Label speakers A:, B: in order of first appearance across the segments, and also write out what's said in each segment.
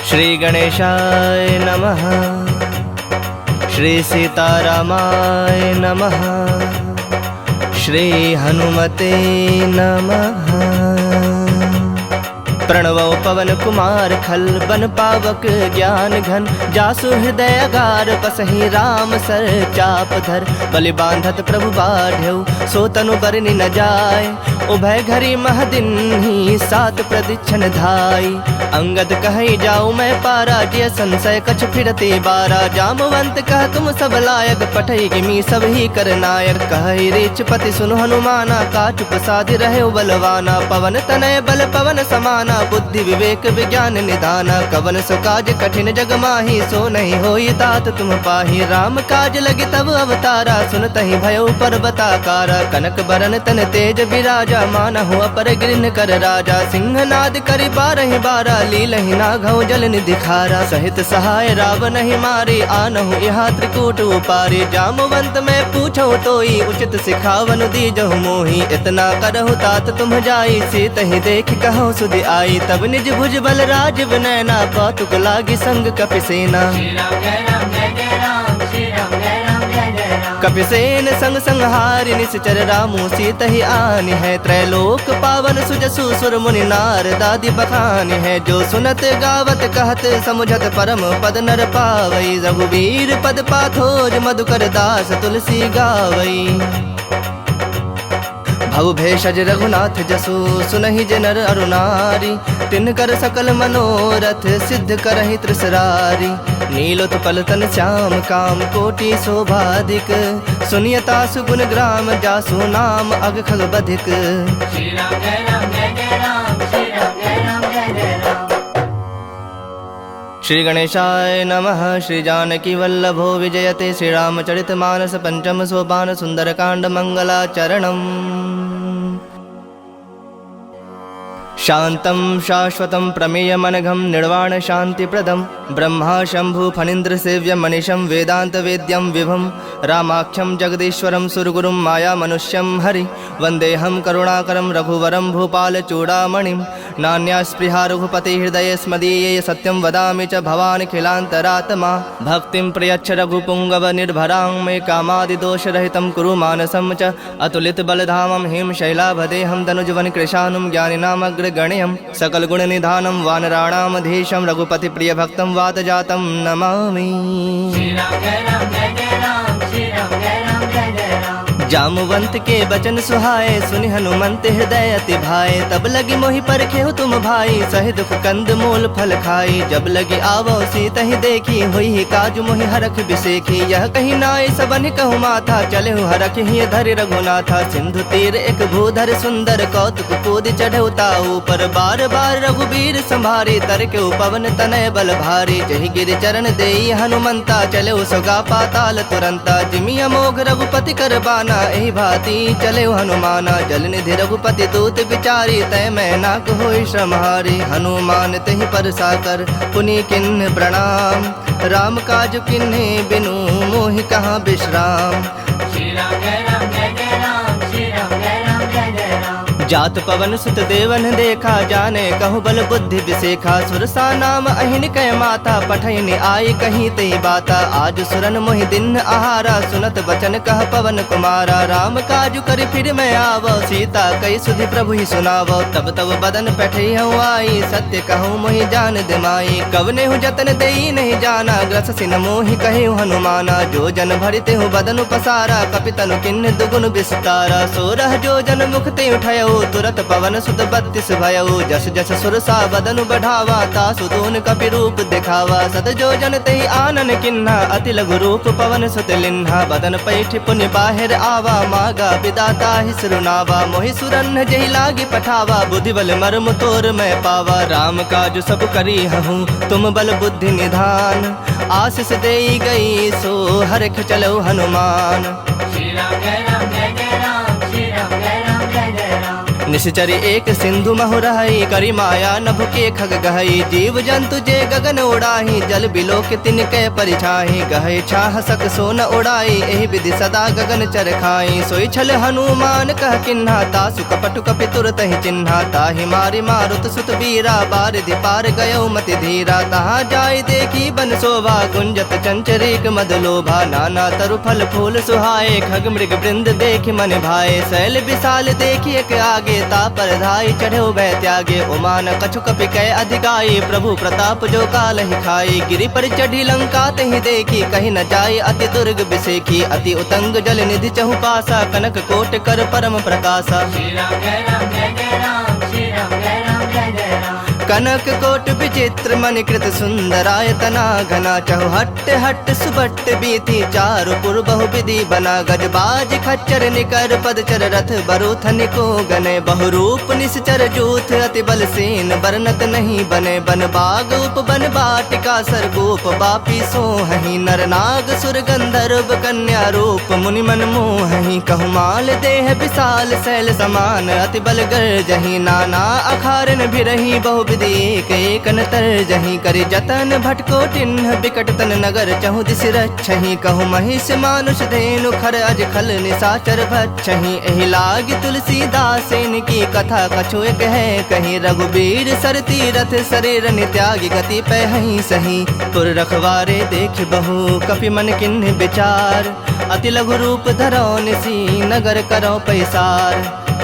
A: श्री गणेशाय नमः। श्री सीतारामाय नमः। श्री हनुमते नमः। प्रणवो पवन कुमार खल बन पावक ज्ञान घन जासु हृदय अगार बसहि राम सर चाप धर बलि बांधत प्रभु बाढ़ऊ सो तनु बरनि न जाय उभय घरी महदिन ही सात प्रदीक्षण धाई अंगद कहि जाऊँ मैं पारा जिय संशय कछ फिरते बारा जामवंत कह तुम सब लायक पठई गिमी सब ही कर नायक कहि रीच पति सुन हनुमाना काचु प्रसाद रहे बलवाना पवन तनय बल पवन समाना बुद्धि विवेक विज्ञान निधाना कवन सो काज कठिन जग माही सो नहीं होई तात तुम पाही राम काज लगे तब अवतारा सुनतहि भयो पर्वताकारा कनक बरन तन तेज विराजा मानहु अपर गिरन कर राजा सिंहनाद करि बारहि बारा लीलहि नाघौ जल निधि खारा सहित सहाय रावण ही मारे आनहु यहाँ त्रिकूट उपारे जामवंत मैं पूछो तोई उचित सिखावन दीजहु मोही इतना करहु तात तुम जाई सीत ही देख कहो सुधि आई तब निज भुज बल राज विनयना कौतुक लागी संग कपिसेना कपिसेन संग संहारि निश्चर रामु सीत ही आनि है त्रैलोक पावन सुजसु सुर मुनि नार दादी बखानि है जो सुनत गावत कहत समुझत परम पद नर पावई रघुवीर पद पाथोज मधुकर दास तुलसी गावई भव भेषज रघुनाथ जसु सुनहि जे नर अरु नारी तिनकर सकल मनोरथ सिद्ध करहि त्रिसरारी नीलोत्पल तन श्याम काम कोटि शोभाधिक सुनियता सुगुण ग्राम जासु नाम अग खग बधिक। श्री राम जय राम जय जय राम श्री राम जय राम जय जय राम। श्री गणेशाय नमः। श्री जानकी वल्लभो विजयते श्री रामचरित मानस पंचम सोपान सुंदरकांड मंगलाचरणम्। शांतं शाश्वतं प्रमेयमनघं निर्वाण शांतिप्रदं ब्रह्मा शंभु फणीन्द्र सेव्यं मनीषं वेदांत वेद्यं विभं रामाख्यं जगदीश्वरं सुरगुरुं माया मनुष्यं हरि वंदेहं करुणाकरं रघुवरं भूपाल चूड़ामणिं नान्या स्पृहा रघुपति हृदये स्मदीये सत्यं वदामि च भवानिखिलान्तरात्मा भक्तिं प्रयच्छ रघुपुंगव निर्भरां मे कामादिदोषरहितं कुरु मानसं च अतुलित बलधामं हिम शैलाभदेहं तनुजवन कृशानुं ज्ञानिनामग्रगण्यं सकल गुण निधानं वानराणामधीशं रघुपति प्रिय भक्तं वातजातं नमामि। श्री राम जय राम जय जय राम श्री राम जय राम जय जय राम। जामवंत के बचन सुहाए सुनि हनुमंत हृदय अति भाए तब लगी मोहि परखेहु तुम भाई सहि दुख कंद मूल फल खाई जब लगी आवो सीत ही देखी हुई काजु मोहि हरख बिसेखी यह कही नाय सबन कहु माथा चले हरख ही धरि रघुनाथा सिंधु तीर एक भूधर सुंदर कौतुक कूद चढ़ौता ऊपर बार बार रघुबीर संभारी तर के पवन तनय बल भारी जहि गिर चरण देई हनुमंता चले सगा पाताल तुरंता जिमि अमोघ रघुपति कर बाना एहि भांति चले हनुमाना जल निधि रघुपति दूत विचारी तय मैं नाक होई श्रमहारी हनुमान तेहि पर साकर पुनि किन्ह प्रणाम राम काज किन्हे बिनु मोहि कहाँ विश्राम। श्री राम जय राम जय जय राम श्री राम जय राम जय जय राम। जात पवन सुत देवन देखा जाने कहु बल बुद्धि विसेखा सुरसा नाम अहिन कह माता पठैनि आई कहीं तई बाता आज सुरन मोहि दिन आहारा सुनत बचन कह पवन कुमारा राम काजु कर फिर मैं आवो सीता कई सुधि प्रभु ही सुनावो तब तब बदन पैठई हूँ आई सत्य कहूँ मोहि जान दिमाई कवने हूँ जतन देई नहीं जाना ग्रस सिन मोहि कहे हनुमाना जो जन भरिते हूँ बदन पसारा कपितनु किन्न दुगुन विस्तारा सोरह जो जन मुख ते उठयो तुरत पवन सुत 32 भयऊ जस जस सुरसा बदनु बढ़ावा तासु दून कपि रूप दिखावा सत जो जन तेहि आनन किन्हा अति लघु रूप पवन सुत लिन्हा बदन पैठ पुनि बाहिर आवा मागा विदाता ही सुनावा मोहि सुरन जहि लागी पठावा बुद्धि बल मर्म तोर मैं पावा राम काज सब करी हूँ तुम बल बुद्धि निधान आशीष देई गई सो हरख चलो हनुमान। श्री राम जय राम जय जय राम श्री राम जय राम जय जय राम। निश्चरी एक सिंधु महु रहई, करी माया नभ के खग गहई। जीव जंतु जे गगन उड़ाही, जल बिलोक तिनके परिछाही। गहे छाह सक सोन उड़ाई, एहि विधि सदा गगन चर खाई। सोई छल हनुमान कह किन्हा, तासु कपटु कपि तुरत ही चिन्हा। ताहि मारि मारुत सुत बीरा, बारिधि पार गयो मति धीरा। तहाँ जाय देखी बन शोभा, गुंजत चंचरीक मद लोभा। नाना तरु फल फूल सुहाए, खग मृग वृंद देखि मन भाए। शैल विशाल देखि एक आगे, ता पर धाई चढ़ो भय त्यागे। उमान कछु कपि कै अधिकाई, प्रभु प्रताप जो काल ही खाई। गिरि पर चढ़ी लंका तहि देखी, कहीं न जाय अति दुर्ग बिसेखी। अति उतंग जल निधि चहु पासा, कनक कोट कर परम प्रकाशा।
B: श्री राम जय राम जय जय राम, श्री राम जय राम जय जय राम।
A: कनक कोट विचित्र मणिकृत सुंदरायतना घना। चहु हट्ट हट्ट सुबट्ट बीथी, चारु पुर बहु विधि बना। गजबाज खच्चर निकर पदचर, रथ बरूथन को गने। बहुरूप निश्चर जूथ, अति बल सेन बरनत नहीं बने। बन बाग उप बन बाटिका, सरगोप बापी सोहहि। नर नाग सुर गंधर्व कन्या रूप, मुनि मन मोहहि। कहु माल देह विशाल शैल समान, अति बल गर्जहि। नाना अखारन भिरहि, बहु विधि एक एक नतर जहीं। करि जतन भटको टिन्ह, बिकट तन नगर चहु दिस रक्षहि। कहु महिष मानुष धेनु, खर अज खल निशाचर भक्षहि। एहि लागी तुलसीदासेन की कथा, कछु एक है कहीं। रघुबीर सर तीरथ शरीर नित्यागी, गति पहहि सही। पुर रखवारे देख बहु, कपि मन किन्ह विचार। अति लघु रूप धरो निसी, नगर करो पैसार।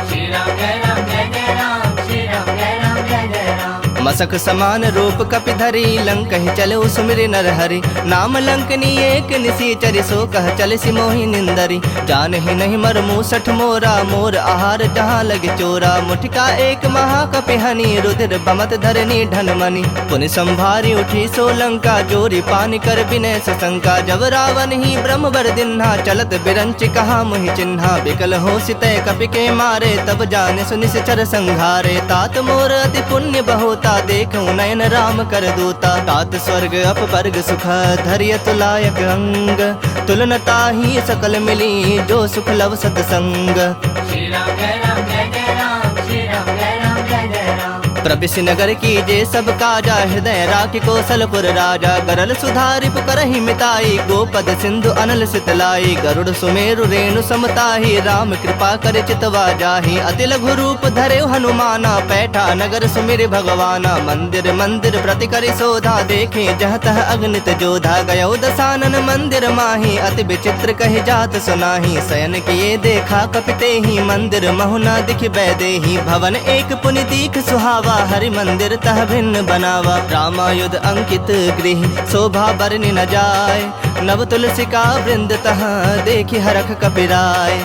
B: श्री राम जय राम जय जय राम, श्री राम जय राम जय जय राम।
A: मसक समान रूप कपि धरी, लंकहि चलो सुमिर नर हरि। नाम लंकनी एक निसीचरि, सो कह चल सि मोहि निंदरी। जानहि नहीं मर मूसठ मोरा, मोर आहार जहाँ लगे चोरा। मुठिका एक महाकपि हनि, रुधिर बमत धरनी ढन मनि। पुनि संभारी उठी सो लंका, जोरी पानी कर विनय सशंका। जब रावण ही ब्रह्म बर दिन्हा, चलत बिरंच कहा मुहि चिन्हा। बिकल हो सितय कपि के मारे, तब जाने सुनिश्चर संघारे। तात मोर अति पुण्य बहुता, देखूं नयन राम कर दूता। तात स्वर्ग अपवर्ग सुख, धैर्य तुलायक अंग। तुलनता ही सकल मिली, जो सुख लव सतसंग।
B: श्री राम जय राम जय जय राम, श्री राम जय राम जय जय राम।
A: प्रविश नगर कीजे सब काजा, हृदय राखि कौशलपुर राजा। गरल सुधारि पुकरहि मिताई, गोपद सिंधु अनल सितलाई। गरुड़ सुमेरु रेणु समताहि, राम कृपा कर चितवा जाहि। अति लघु रूप धरे हनुमाना, पैठा नगर सुमिर भगवाना। मंदिर मंदिर प्रति करि शोधा, देखे जह तह अगणित जोधा। गयो दसानन मंदिर माहि, अति विचित्र कहि जात सुनाहि। शयन किए देखा कपि तेहि, मंदिर महु न दिखि बैदेहि। भवन एक पुनि दीख सुहावा, हरि मंदिर तह भिन्न बनावा। रामायुध अंकित गृह, शोभा बरनि न जाय। नव तुलसी का वृंद तहाँ, देखि हरख कपि राय।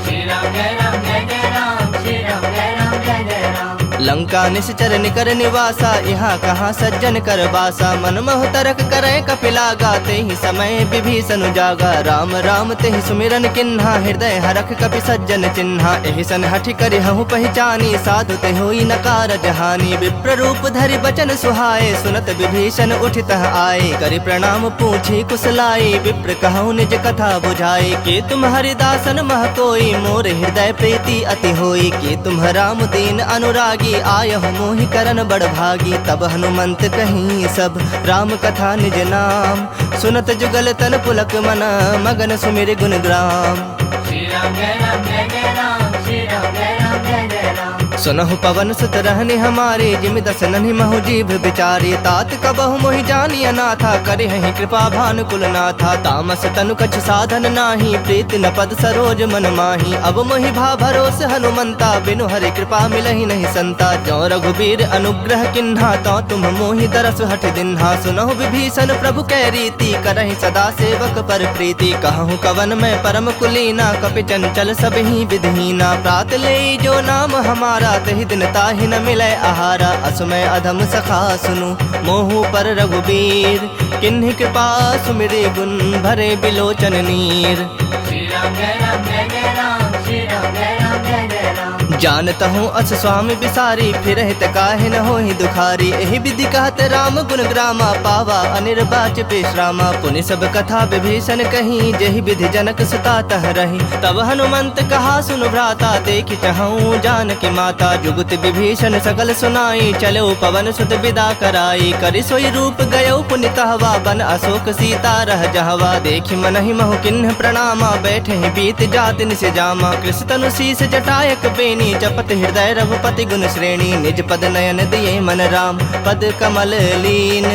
B: श्री राम जय राम जय जय राम, श्री राम जय राम जय जय राम।
A: लंका निश्चर निकर निवासा, यहाँ कहाँ सज्जन कर बासा। मन मोह तरक करे कपिलागा, तेहि समय विभीषण जागा। राम राम तेहि सुमिरन किन्हा, हृदय हरख कपि सज्जन चिन्हा। एहि सन हठि करि हहु पहचानी, साधु ते होई न कारज हानि। विप्र रूप धरि बचन सुहाए, सुनत विभीषण उठितः आए। करि प्रणाम पूछी कुशलाई, विप्र कहु निज कथा बुझाई। के तुम हरिदासन मह कोई, मोर हृदय प्रीति अति होई। के तुम राम दीन अनुरागी, आयहु मोहि करन बड़ भागी। तब हनुमंत कहीं सब, राम कथा निज नाम। सुनत जुगल तन पुलक मना, मगन सुमिर गुण ग्राम।
B: श्री राम जय राम जय जय राम, श्री राम जय राम जय जय राम।
A: सुनहु पवन सुत रहनि हमारे, जिम दस नन्हि महु जीभ बिचारी। तात कबहु मोहि जानी अनाथा, करिहि कृपा भानुकुल नाथा। तामस तनु कछ साधन नाही, प्रीति न पद सरोज मन माही। अब मोहि भा भरोस हनुमंता, बिनु हरि कृपा मिलहि नहीं संता। जो रघुबीर अनुग्रह किन्हा, तो तुम मोहि दरस हठ दिन्हा। सुनहु विभीषण प्रभु कै रीति, करहि सदा सेवक पर प्रीति। कहूँ कवन में परम कुलीना, कपि चंचल सब ही विधहीना। प्रात ले जो नाम हमारा, तहि दिन ताहि न मिलै आहारा। असमय अधम सखा सुनु, मोहु पर रघुबीर। किन्हि कृपा सुमिरे गुण, भरे बिलोचन नीर।
B: श्री राम जय राम जय जय राम, श्री राम जय राम जय जय राम।
A: जानता हूँ अस स्वामी बिसारी, फिर हित काहे न होहि दुखारी। एहि विधि कहत राम गुण ग्रामा, पावा अनिर्वाच पेशरामा। पुनि सब कथा विभीषण कही, जेहि विधि जनक सुता तह रही। तब हनुमंत कहा सुन भ्राता, देखि चहूँ जानकी माता। जुगत विभीषण सकल सुनाई, चलो पवन सुत विदा कराई। करि सोई रूप गयो पुनि तहवा, बन अशोक सीता रह जहवा। देखि मनहि महु किन्ह प्रणामा, बैठे ही बीत जाति निस जामा। कृष तनु शीस जटायक बेनी, जपत हृदय रघुपति गुण श्रेणी। निज पद नयन दिए मन राम, पद कमल लीन।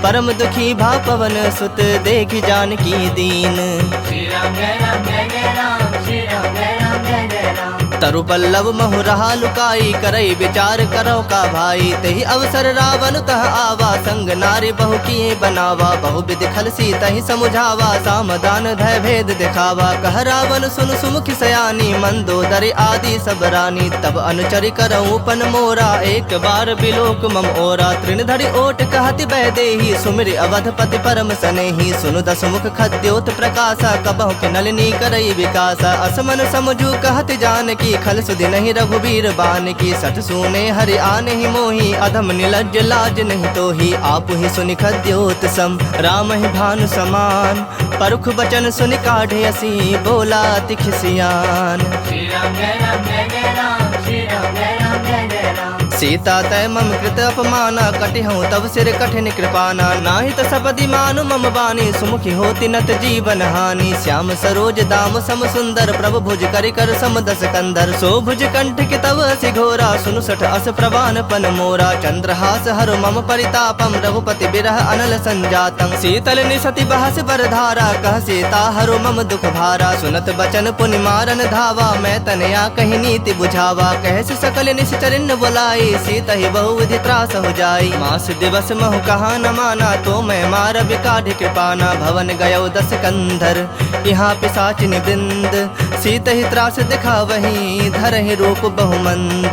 A: परम दुखी भा पवन सुत, देखि जानकी दीन।
B: श्री राम जय राम जय जय राम, श्री राम जय राम जय जय राम।
A: तरु पल्लव महु रहा लुकाई, करई विचार करो का भाई। तेहि अवसर रावण तह आवा, संग नारी बहु किए बनावा। बहु विधि खल सीतहि समुझावा, सामदान धय भेद दिखावा। कह रावण सुन सुमुखि सयानी, मंदोदरी आदि सब रानी। तब अनुचरि करऊँ पन मोरा, एक बार बिलोक मम ओरा। तृण धरि ओट कहति वैदेही, सुमिरि अवधपति परम सनेही। सुनु दसमुख खद्योत प्रकाशा, कबहु के नलिनी करई विकासा। असमन समझू कहति जानकी, खल सुधि नहीं रघुबीर बान की। सठ सुने हरि आने ही मोही, अधम निलज्ज लाज नहीं तोही। आप ही सुनि खद्योत सम, राम ही भानु समान। परुख बचन सुनि काढ़े असी, बोला तिखिसियान।
B: श्री राम जय राम जय जय राम, श्री राम जय राम जय जय राम।
A: सीता तय मम कृत अपमाना, कटिहूँ तब सिर कठिन कृपाना। नाहित सपदि मानु मम बानी, सुमुखी होति नत जीवन हानि। श्याम सरोज दाम सम सुंदर, प्रभु भुज करि कर सम दस कंधर। सो भुज कंठ के तव असि घोरा, सुनु सठ अस प्रवान पन मोरा। चंद्रहास हरु मम परितापम, रघुपति बिरह अनल संजातम। शीतल निसति बहस बरधारा, कह सीता हरु मम दुख भारा। सुनत बचन पुनि मारन धावा, मैं तनया कही नीति बुझावा। कहस सकल निश्चरिन बुलाई, सीता ही बहुविधि त्रास हो जाई। मास दिवस महु कहा न माना, तो मैं मार विकाढ़ कृपाना। भवन गयो दस कंधर, यहाँ पिशाचिनि वृंद। सीता ही त्रास दिखा वही, धरहि रूप बहुमंद।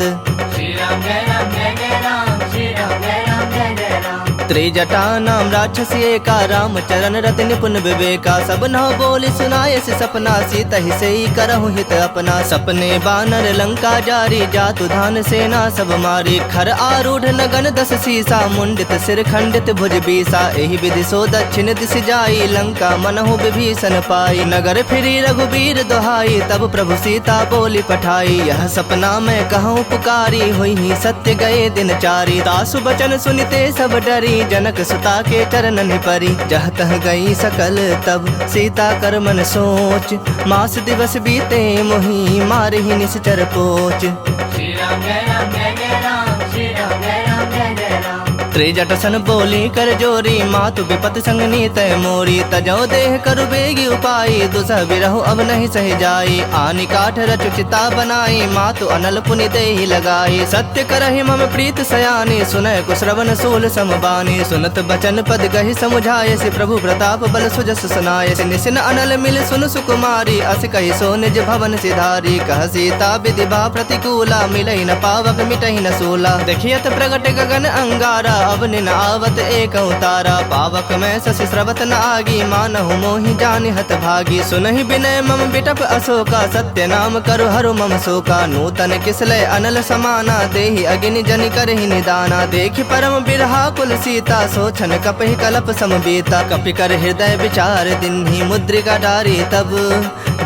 B: श्री राम जय राम जय जय राम, श्री राम जय राम जय जय राम।
A: त्रिजटा नाम राक्षसी एका, राम चरण रति निपुण विवेका। सब नौ बोली सुनाय से सपना, सीता ही से करहु हित अपना। सपने बानर लंका जारी, जातु धान सेना सब मारी। खर आरूढ़ नगन दस सीसा, मुंडित सिर खंडित भुज बीसा। एहि विधि सो दक्षिण दिश जाई, लंका मनहु विभीषण पाई। नगर फिरी रघुबीर दोहाई, तब प्रभु सीता बोली पठाई। यह सपना मैं कहूँ पुकारी, हुई ही सत्य गए दिन चारी। तासु बचन सुनिते सब डरी, जनक सुता के चरणन परी। जह तह गई सकल तब सीता कर मन सोच, मास दिवस बीते मोही मारहि निश्चर पोच।
B: श्री राम जय राम जय जय राम, श्री राम जय राम जय जय राम।
A: त्रिजट सन बोली कर जोरी, मातु विपत संग नीत मोरी। तजो देह करु बेगी उपाई, दुसह बिरहु अब नहीं सह जाई। आनि काठ रचु चिता बनाई, मातु अनल पुनि देहि लगाई। सत्य करहि मम प्रीत सयानी, सुनय कुश्रवण सूल समबानी। सुनत बचन पद गहि समुझाय, से प्रभु प्रताप बल सुजस सुनाय। से निसिन अनल मिल सुन सुकुमारी, अस कहि सो निज भवन सिधारी। कह सीता विधि बा प्रतिकूला, मिलहि न पावक मिटहि न सूला। देखियत प्रगट गगन अंगारा, अब निन आवत एक उतारा। पावक में शशि स्रवत न आगी, मानहु मोहि जानि हत भागी। सुनहि विनय मम बिटप अशोका, सत्य नाम करु हरु मम शोका। नूतन किसलय अनल समाना, देहि अग्नि जनि करहि निदाना। देखि परम बिरहा कुल सीता, सोचन कपहि कलप समबीता। कपि कर हृदय विचार दिन्हि, मुद्रिका डारी तब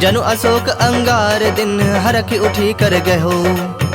A: जनु अशोक अंगार दिन। हरखि उठी कर गहो,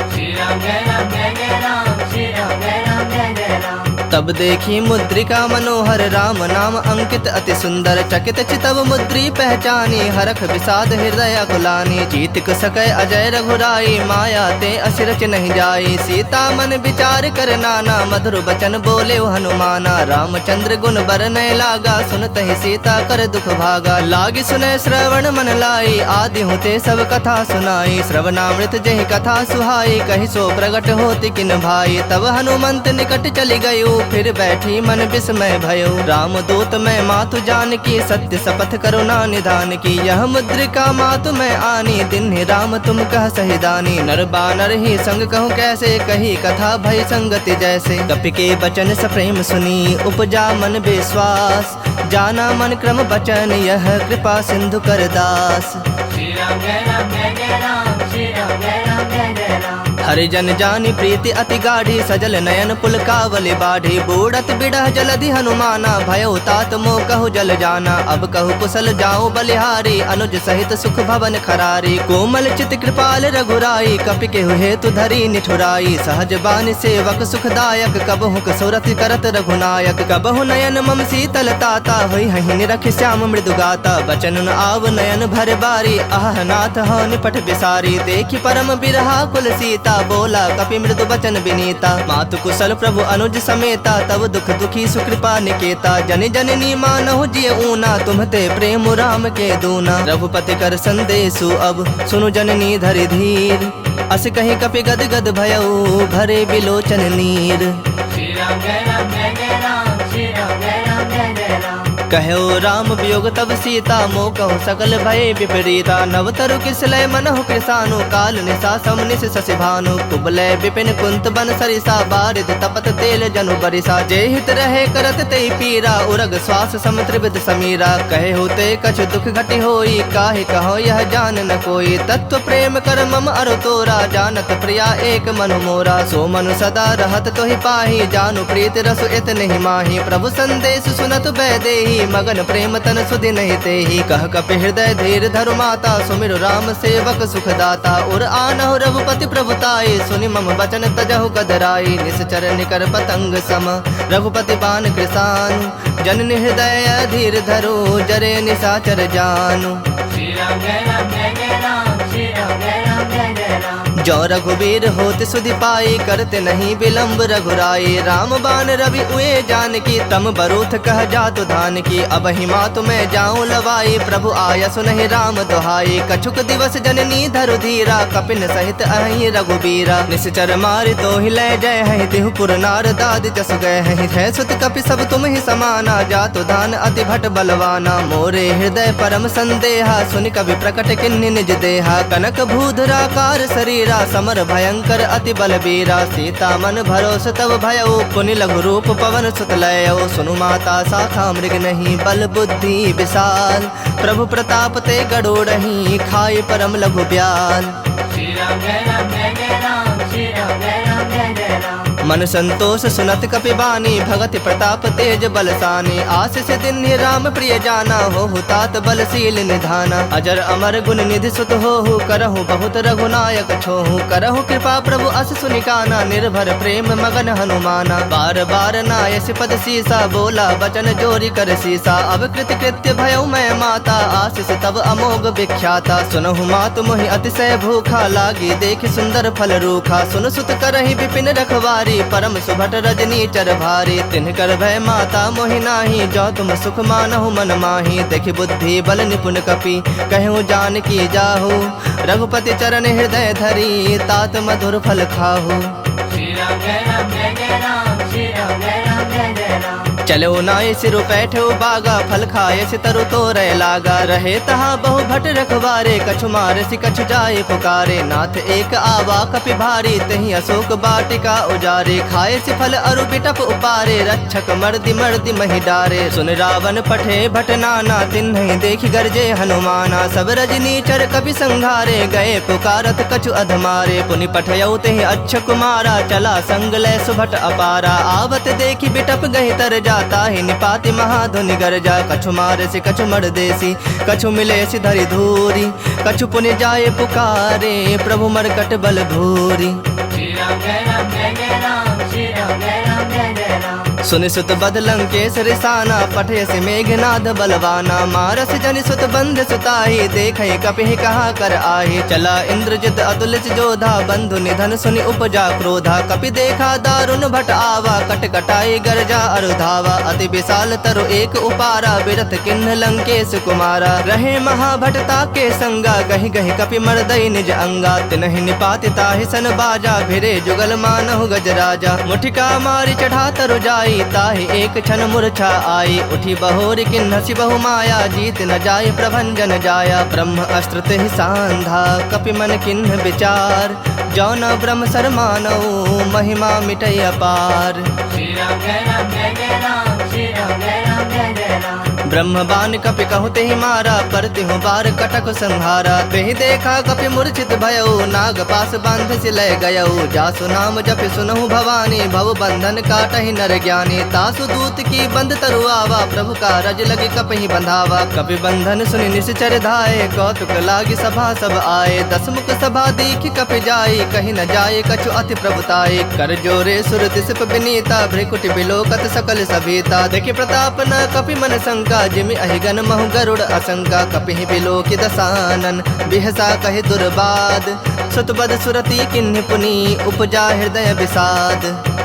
B: श्री राम जय राम जय जय राम, श्री राम जय राम जय जय राम।
A: तब देखी मुद्रिका मनोहर, राम नाम अंकित अति सुंदर। चकित चितव मुद्री पहचानी, हरख विषाद हृदय कुलानी। जीतिक सकय अजय रघुराई, माया ते असिरच नहीं जाई। सीता मन विचार कर नाना, मधुर बचन बोले हनुमाना। रामचंद्र गुण बरनय लागा, सुनत ही सीता कर दुख भागा। लागी सुनय श्रवण मन लाई, आदि होते सब कथा सुनाई। श्रवणामृत जहि कथा सुहाई, कहि सो प्रगट होति किन भाई। तब हनुमंत निकट चली गयो, फिर बैठी मन विस्मय भयो। राम दूत मैं मातु जानकी, सत्य शपथ करुणा निधान की। यह मुद्रिका मातु मैं आनी, दिन राम तुम कह सहिदानी। नर बानर ही संग कहूँ कैसे, कही कथा भय संगति जैसे। कपि के बचन सप्रेम सुनी, उपजा मन विश्वास। जाना मन क्रम बचन, यह कृपा सिंधु कर दास।
B: श्री राम जय राम जय जय राम, श्री राम जय राम जय जय राम।
A: हरिजन जानी प्रीति अति गाढ़ी सजल नयन पुलकावली बाढ़ी बूढ़त बिड़ह जलधि हनुमाना भयो तात मोह कहु जल जाना अब कहु कुशल जाऊं बलिहारी अनुज सहित सुख भवन खरारी कोमल चित कृपाल रघुराई कपि केहु हेतु धरी निठुराई सहज बानी सेवक सुखदायक कबहु कसुरति करत रघुनायक कबहु नयन मम शीतल ताता होई हहि निरख श्याम मृदु गाता बचन न आव नयन भर बारी आह नाथ हो निपट बिसारी देखि परम बिरहा कुल सीता बोला कपि मृदु बचन बिनीता मातु कुशल प्रभु अनुज समेता तब दुख दुखी सुकृपा निकेता जन जननी मानहु जिय ऊना तुम्हते प्रेम राम के दूना रघुपति कर संदेशु अब सुनु जननी धरि धीर अस कहीं कपि गद गद भयउ भरे बिलोचन नीर।
B: श्री राम जय राम जय जय राम श्री राम जय राम जय जय राम
A: कहो राम वियोग तब सीता मोह कहु सकल भय विपरीता नव तरु किसलय मनहु कृसानु काल निशा समनिस शशि भानु कुबलय विपिन कुंत बन सरिसा बारिद तपत तेल जनु बरिसा जे हित रहे करत ते पीरा उरग श्वास सम त्रिविध समीरा कहे होते कछु दुख घटि होई काहे कहो यह जान न कोई तत्व प्रेम कर मम अरु तोरा जानत प्रिया एक मनु मोरा सो मनु सदा रहत तो ही पाही जानु प्रीत रसु इत नहीं माही प्रभु संदेश सुनत बैदेही मगन प्रेम तन सुधि नहीं तेहि कह कपि हृदय धीर धरु माता सुमिर राम सेवक सुखदाता उर आनहु रघुपति प्रभुताई सुनि मम बचन तजहु कदराई निश्चर निकर पतंग सम रघुपति बान कृसान जननि हृदय धीर धरो जरे निशाचर जानु।
B: श्री राम जय राम जय जय राम श्री राम जय राम जय जय राम
A: जो रघुबीर होत सुधि पाई करते नहीं विलम्ब रघुराई राम बान रवि उए जान की तम बरूथ कह जातु धान की अब हिमा तुम्हें जाऊं लवाई प्रभु आया सुनहि राम दुहाई कछुक दिवस जननी धरु धीरा कपिन सहित अहि रघुबीरा निश्चर मारि तो ही लय जय है तिहुपुर नार दाद जस गए है सुत कपि सब तुम ही समाना जातु धान अति भट बलवाना मोरे हृदय परम संदेहा सुनि कवि प्रकट किन्नि निज देहा कनक भूधराकार शरीरा समर भयंकर अति बलबीरा सीता मन भरोस तब भयउ पुनि लघु रूप पवन सुत लयउ सुनु माता शाखा मृग नहीं बल बुद्धि विशाल प्रभु प्रताप ते गरुड़हि खाई परम लघु ब्याल।
B: श्री राम जय राम जय जय राम श्री राम जय राम जय जय राम
A: मन संतोष सुनत कपि बानी भगति प्रताप तेज बलसानी आशीष दिन राम प्रिय जाना हो तात बलशील निधाना अजर अमर गुण निधि सुत हो करहु बहुत रघुनायक छोहु करहु कृपा प्रभु अस सुनिकाना निर्भर प्रेम मगन हनुमाना बार बार नायस पद सीसा बोला बचन जोरी कर सीसा अब कृत कृत्य भयउ मैं माता आशीष तब अमोघ विख्याता सुनहु मातु मोहि अतिशय भूखा लागी देखि सुंदर फल रूखा सुन सुत करहि विपिन रखवारी परम सुभट रजनी चर भारी तिन्ह कर भय माता मोहि नाही जो तुम सुख मानहु मन माही देखि बुद्धि बल निपुण कपि कहूँ जान की जाहु रघुपति चरण हृदय धरी तात मधुर फल खाहु।
B: श्री राम जय राम जय जय राम श्री राम जय राम जय जय राम
A: चलो नाय सिरु बैठो बागा फल खाए से तरु तो रह लागा रहे तहा बहु भट रखवारे कछु मारे सि कछु जाए पुकारे नाथ एक आवा कपि भारी तही अशोक बाटिका उजारे खाए सि फल अरु बिटप उपारे रक्षक मर्दि मर्दि महि डारे सुन रावण पठे भट नाना तिन्हि देखि गरजे हनुमाना सब रजनी चर कपि संघारे गए पुकारत कछु अधमारे पुनि पठयउ तेहि अच्छ कुमारा चला संग लय सुभट अपारा आवत देखि बिटप गहि तर जाता ही निपाति महाधुनि गरजा कछु मारे से कछु मर देसी कछु मिले सि धरि धूरी कछु पुनि जाए पुकारे प्रभु मरकट बल भूरी।
B: श्री राम जय राम जय जय राम श्री राम जय राम जय जय राम
A: सुनि सुत बद लंकेश रिसाना पठे से मेघनाद बलवाना मारस जनि सुत बंध सुताही देखे कपि कहा कर आही चला इंद्रजित अतुलित जोधा बंधु निधन सुनि उपजा क्रोधा कपि देखा दारुण भट आवा कट कटाई गरजा अरुधावा अति विशाल तरु एक उपारा बिरथ किन्ह लंकेश कुमारा रहे महाभटता के संगा गहि गहि कपि मर्दई निज अंगा तिनहि निपाति ताहि सन बाजा भिरे जुगल मानहु गजराजा मुठिका मारि चढ़ा तरु जाई ताहि एक क्षण मूर्छा आई उठी बहोर किन्ह सि बहु माया जीत न जाय प्रभंजन जाया ब्रह्म अस्त्र तेहि सांधा कपि मन किन्ह विचार जौन ब्रह्म सरमानऊ महिमा मिटै अपार।
B: श्री राम जय राम जय जय राम श्री राम जय राम जय जय राम
A: ब्रह्म बान कपि कहु तेहि मारा, पर तिहु बार कटक संहारा। तेहि देखा कपि मूर्छित भयउ, नाग पास बांध सिलय गयउ। जासु नाम जपि सुनहु भवानी, भव बंधन काटहि नर ज्ञानी। तासु दूत की बंद तरुआवा, प्रभु का रज लगे कपहि बंधावा। कपि बंधन सुनि निश्चर धाये, कौतुक लागी सभा सब आए। दसमुख सभा दीख कपि जाई, कहीं न जाए कछु अति प्रभुताई। कर जोरे सुर तिसप विनीता, भ्रिकुटि बिलोकत सकल सभीता। देखि प्रताप न कपि मन शंका, जिमि अहिगन महु गरुड़ असंका। कपिहि बिलोकि दसानन, बिहसा कहि दुर्बाद। सुतबद सुरति किन्हि पुनि, उपजा हृदय विषाद।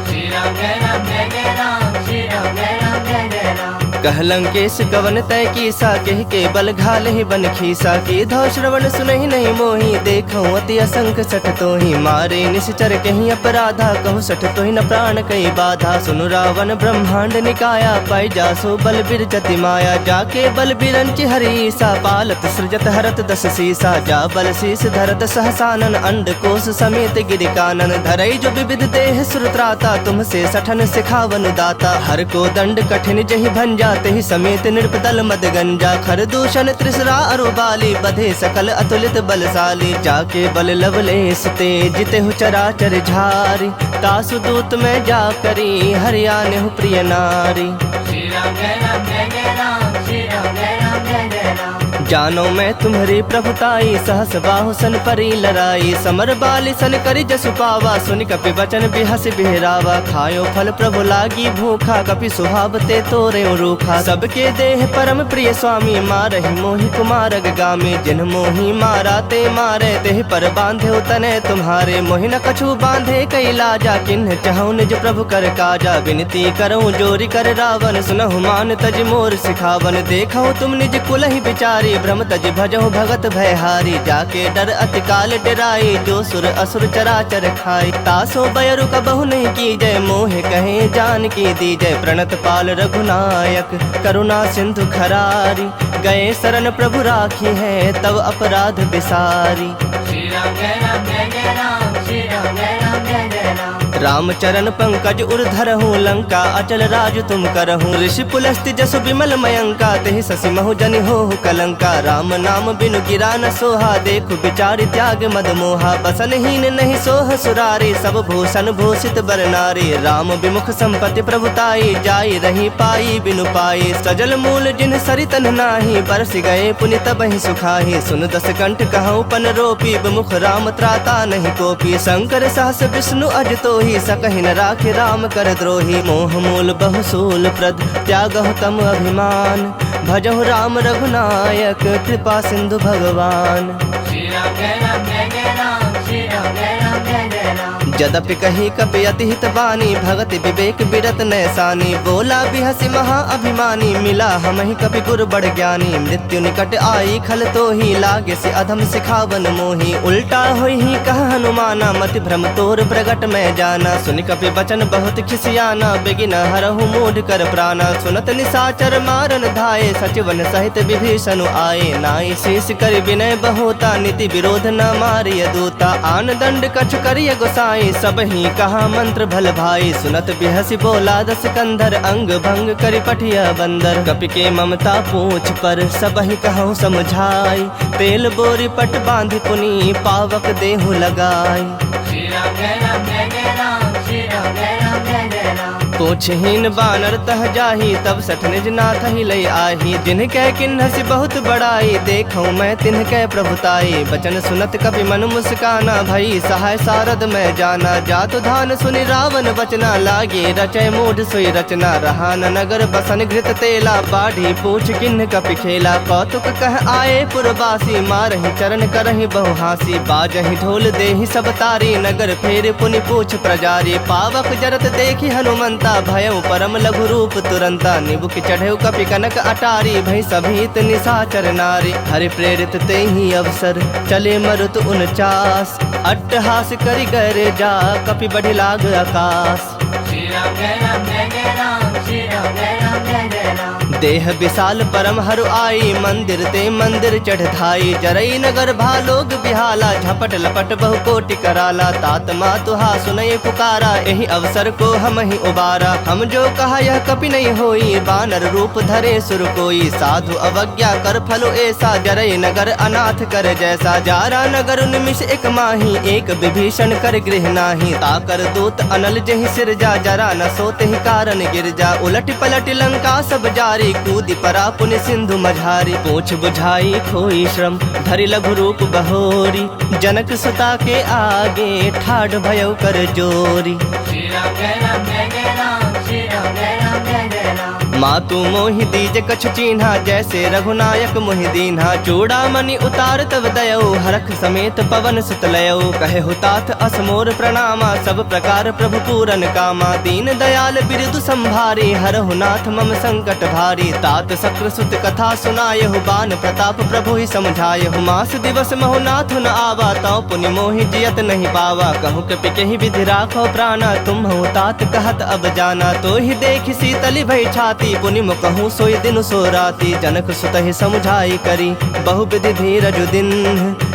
B: श्री राम जय राम जय जय राम, श्री राम जय राम जय जय राम।
A: कहलंकेश कवन तय कीसा, कहि के बल घाल ही बन खीसा। की धौ श्रवण सुनहि नहीं मोही, देखऊं अति असंख सठ तोहि। मारे निश्चर कहीं अपराधा, कहु सठ तोहि न प्राण कई बाधा। सुनु रावण ब्रह्मांड निकाया, पाई जासो बल बिरचति माया। जाके बल बिरंचि हरीसा, पालत सृजत हरत दस सीसा। जा बल शीस धरत सहसानन, अंड कोश समेत गिरिकानन। धरई जो विविध देह सुरत्राता, तुमसे सठन सिखावन दाता। हर को दंड कठिन जहि भंजा, तेहि समेत नृपदल मद गंजा। खरदूषण त्रिसरा अरुबाली, बधे सकल अतुलित बलशाली। जाके बल लवलेश ते, जितेहु चराचर झारी। तासु दूत में जा करी, हरियानेहु प्रिय नारी।
B: श्री राम जय राम जय जय राम, श्री राम जय राम जय जय राम।
A: जानो मैं तुम्हारी प्रभुताई, सहस बाहु सन परी लड़ाई। समर बाली सन करी जसु पावा, सुनि कपि वचन बिहस बिहरावा। खायो फल प्रभु लागी भूखा, कपि सुहाव ते तोरे रूखा। सबके देह परम प्रिय स्वामी, मारहि मोहि कुमारग गामी। जिन मोहि मारा ते मारे, तेहि पर बांधे तने तुम्हारे। मोहि न कछु बांधे कई लाजा, किन्ह चहु निज प्रभु कर काजा। विनती करऊं जोरी कर रावण, सुनहु मान तज मोर सिखावन। देखहु तुम निज कुलहि विचारी, भ्रम तज भजहु भगत भयहारी। जाके डर अति काल डराई, जो सुर असुर चराचर खाई। तासो बयरु कबहु नहीं की जय, मोहे कहे जान की दी जय। प्रणत पाल रघुनायक, करुणा सिंधु खरारी। गए शरण प्रभु राखी है, तब अपराध बिसारी।
B: श्री राम जय राम जय जय राम, श्री राम जय राम जय जय राम।
A: रामचरण पंकज उर्धरहूँ, लंका अचल राज तुम करहूँ। ऋषि पुलस्ति जसु विमल मयंका, तेहि शशि महु जनि होहु कलंका। राम नाम बिनु गिरा न सोहा, देखु विचारि त्याग मद मोहा। बसनहीन नहीं सोह सुरारी, सब भूषण भूषित बर नारी। राम विमुख संपत्ति प्रभुताई, जाई रही पाई बिनु पाई। सजल मूल जिन सरितन नाही, बरस गए पुनि तबहि सुखाही। सुन दस कंठ कहूँ पन रोपी, विमुख राम त्राता नहीं कोपी। शंकर सहस विष्णु अज तोहि, सकहि न राखे राम कर द्रोही। मोह मूल बहुसूल प्रद, त्यागहु तम अभिमान। भजहु राम रघुनायक, कृपा सिंधु भगवान।
B: श्री राम जय राम जय जय राम, श्री राम जय राम जय जय राम।
A: जदपि कही कपि अति हित बानी, भगति विवेक बिरत नैसानी। बोला बिहसि महा अभिमानी, मिला हमहि कपि गुर बड़ ज्ञानी। मृत्यु निकट आई खल तोहि, लागे से अधम सिखावन मोहि। उल्टा होई ही कह हनुमाना, मति भ्रम तोर प्रगट में जाना। सुनि कपि वचन बहुत खिसियाना, बेगिन हरहु मूढ़ कर प्राणा। सुनत निशाचर मारन धाये, सचिवन सहित विभीषण आए। नाई शीस कर विनय बहोता, नीति विरोध न मारिय दूता। आन दंड कछु करिय गोसाई, सब ही कहा मंत्र भल भाई। सुनत बिहसि बोला दस कंधर, अंग भंग करि पठिया बंदर। कपि के ममता पूछ पर, सब ही कहूँ समझाई। तेल बोरी पट बांधि पुनि, पावक देहु लगाई।
B: श्री राम जय राम जय जय राम, श्री राम जय राम जय जय राम।
A: पूछहीन बानर तह जाही, तब सठ निज नाथ ही लई आही। जिन्ह कह किन्हसि बहुत बड़ाई, देखऊं मैं तिन्ह कह प्रभुताई। बचन सुनत कपि मन मुस्काना, भई सहाय सारद में जाना। जातु धान सुनि रावण वचना, लागे रचय मूढ़ सोई रचना। रहा न नगर बसन घृत तेला, बाढ़ी पूछ किन्ह कपि खेला। कौतुक कह आए पुरवासी, मारहि चरण करहि बहु हासी। बाजहि ढोल देहि सब तारी, नगर फेर पुनि पूछ प्रजारी। पावक जरत देखि हनुमंता, भयउ परम लघु रूप तुरंता। निबुक चढ़ेउ कपि कनक अटारी, भई सभीत निशाचर नारी। हरि प्रेरित तेहि अवसर, चले मरुत 49। अट्टहास करि गरे जा, कपि बढ़ि लाग आकाश।
B: श्री राम जय राम जय जय राम, श्री राम जय राम जय जय राम।
A: देह विशाल परम हरु आई, मंदिर ते मंदिर चढ़ धाई। जरई नगर भालोग बिहाला, झपट लपट बहु कोटि कराला। तात मातुहा सुनय पुकारा, यही अवसर को हम ही उबारा। हम जो कहा यह कपि नहीं होई, बानर रूप धरे सुर कोई। साधु अवज्ञा कर फलो ऐसा, जरई नगर अनाथ कर जैसा। जारा नगर निमिष एक माही, एक विभीषण कर गृह नाही। ताकर दूत अनल जहि सिर जा, जरा न सोते ही कारण गिर जा। उलट पलट लंका सब जारी, कूदि परा पुनि सिंधु मझारी। पूछ बुझाई खोई श्रम, धरि लघु रूप बहोरी। जनक सुता के आगे, ठाढ़ भयउ कर जोरी।
B: श्री राम जय राम जय जय राम, श्री राम जय राम जय जय राम।
A: मातु मोहि दीज कछु चीन्हा, जैसे रघुनायक मोहि दीन्हा। चूड़ामणि उतार तब दयऊ, हरख समेत पवन सुत लयऊ। कहे हुतात असमोर प्रणामा, सब प्रकार प्रभु पूरन कामा। दीन दयाल बिरदु संभारी, हरहु नाथ मम संकट भारी। तात शक्र सुत कथा सुनायहु, बान प्रताप प्रभु ही समझायहु। मास दिवस महु नाथ न आवा, तौ पुनि मोहि जियत नहीं पावा। कहु कपि केहि विधि राखो प्राणा, तुम हु तात कहत अब जाना। तो ही देख शीतली भई छाती, पुनि मुकहु सोई दिन सो राती। जनक सुत ही समुझाई करी, बहु विधि धीरज दिन।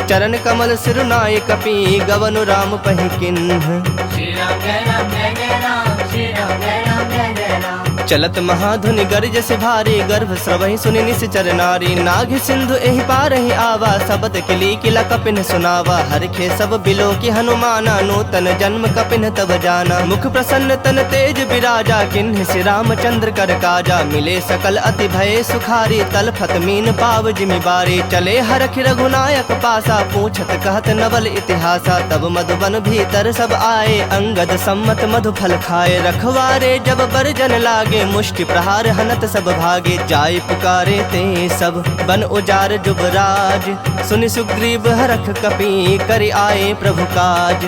A: चरण कमल सिरुनाय कपि, गवनु राम पहि किन्ह।
B: श्री राम जय राम जय जय राम, श्री राम जय राम जय जय राम।
A: चलत महाधुनि गर्ज से भारी, गर्भ स्रवहि सुनि निश्चर नारी। नाघ सिंधु एहि पारहि आवा, शबद किली किला कपिन सुनावा। हरखे सब बिलो की हनुमाना, नूतन जन्म कपिन तब जाना। मुख प्रसन्न तन तेज विराजा, किन्ह श्री रामचंद्र कर काजा। मिले सकल अति भय सुखारी, तलफत मीन पाव जिमि बारी। चले हरख रघुनायक पासा, पूछत कहत नवल इतिहासा। तब मधुबन भीतर सब आए, अंगद सम्मत मधु फल खाए। रखवारे जब बरजन लागे, मुष्टि प्रहार हनत सब भागे। जाय पुकारे ते सब, बन उजार जुबराज। सुनि सुग्रीव हरख कपि, करि आए प्रभु काज।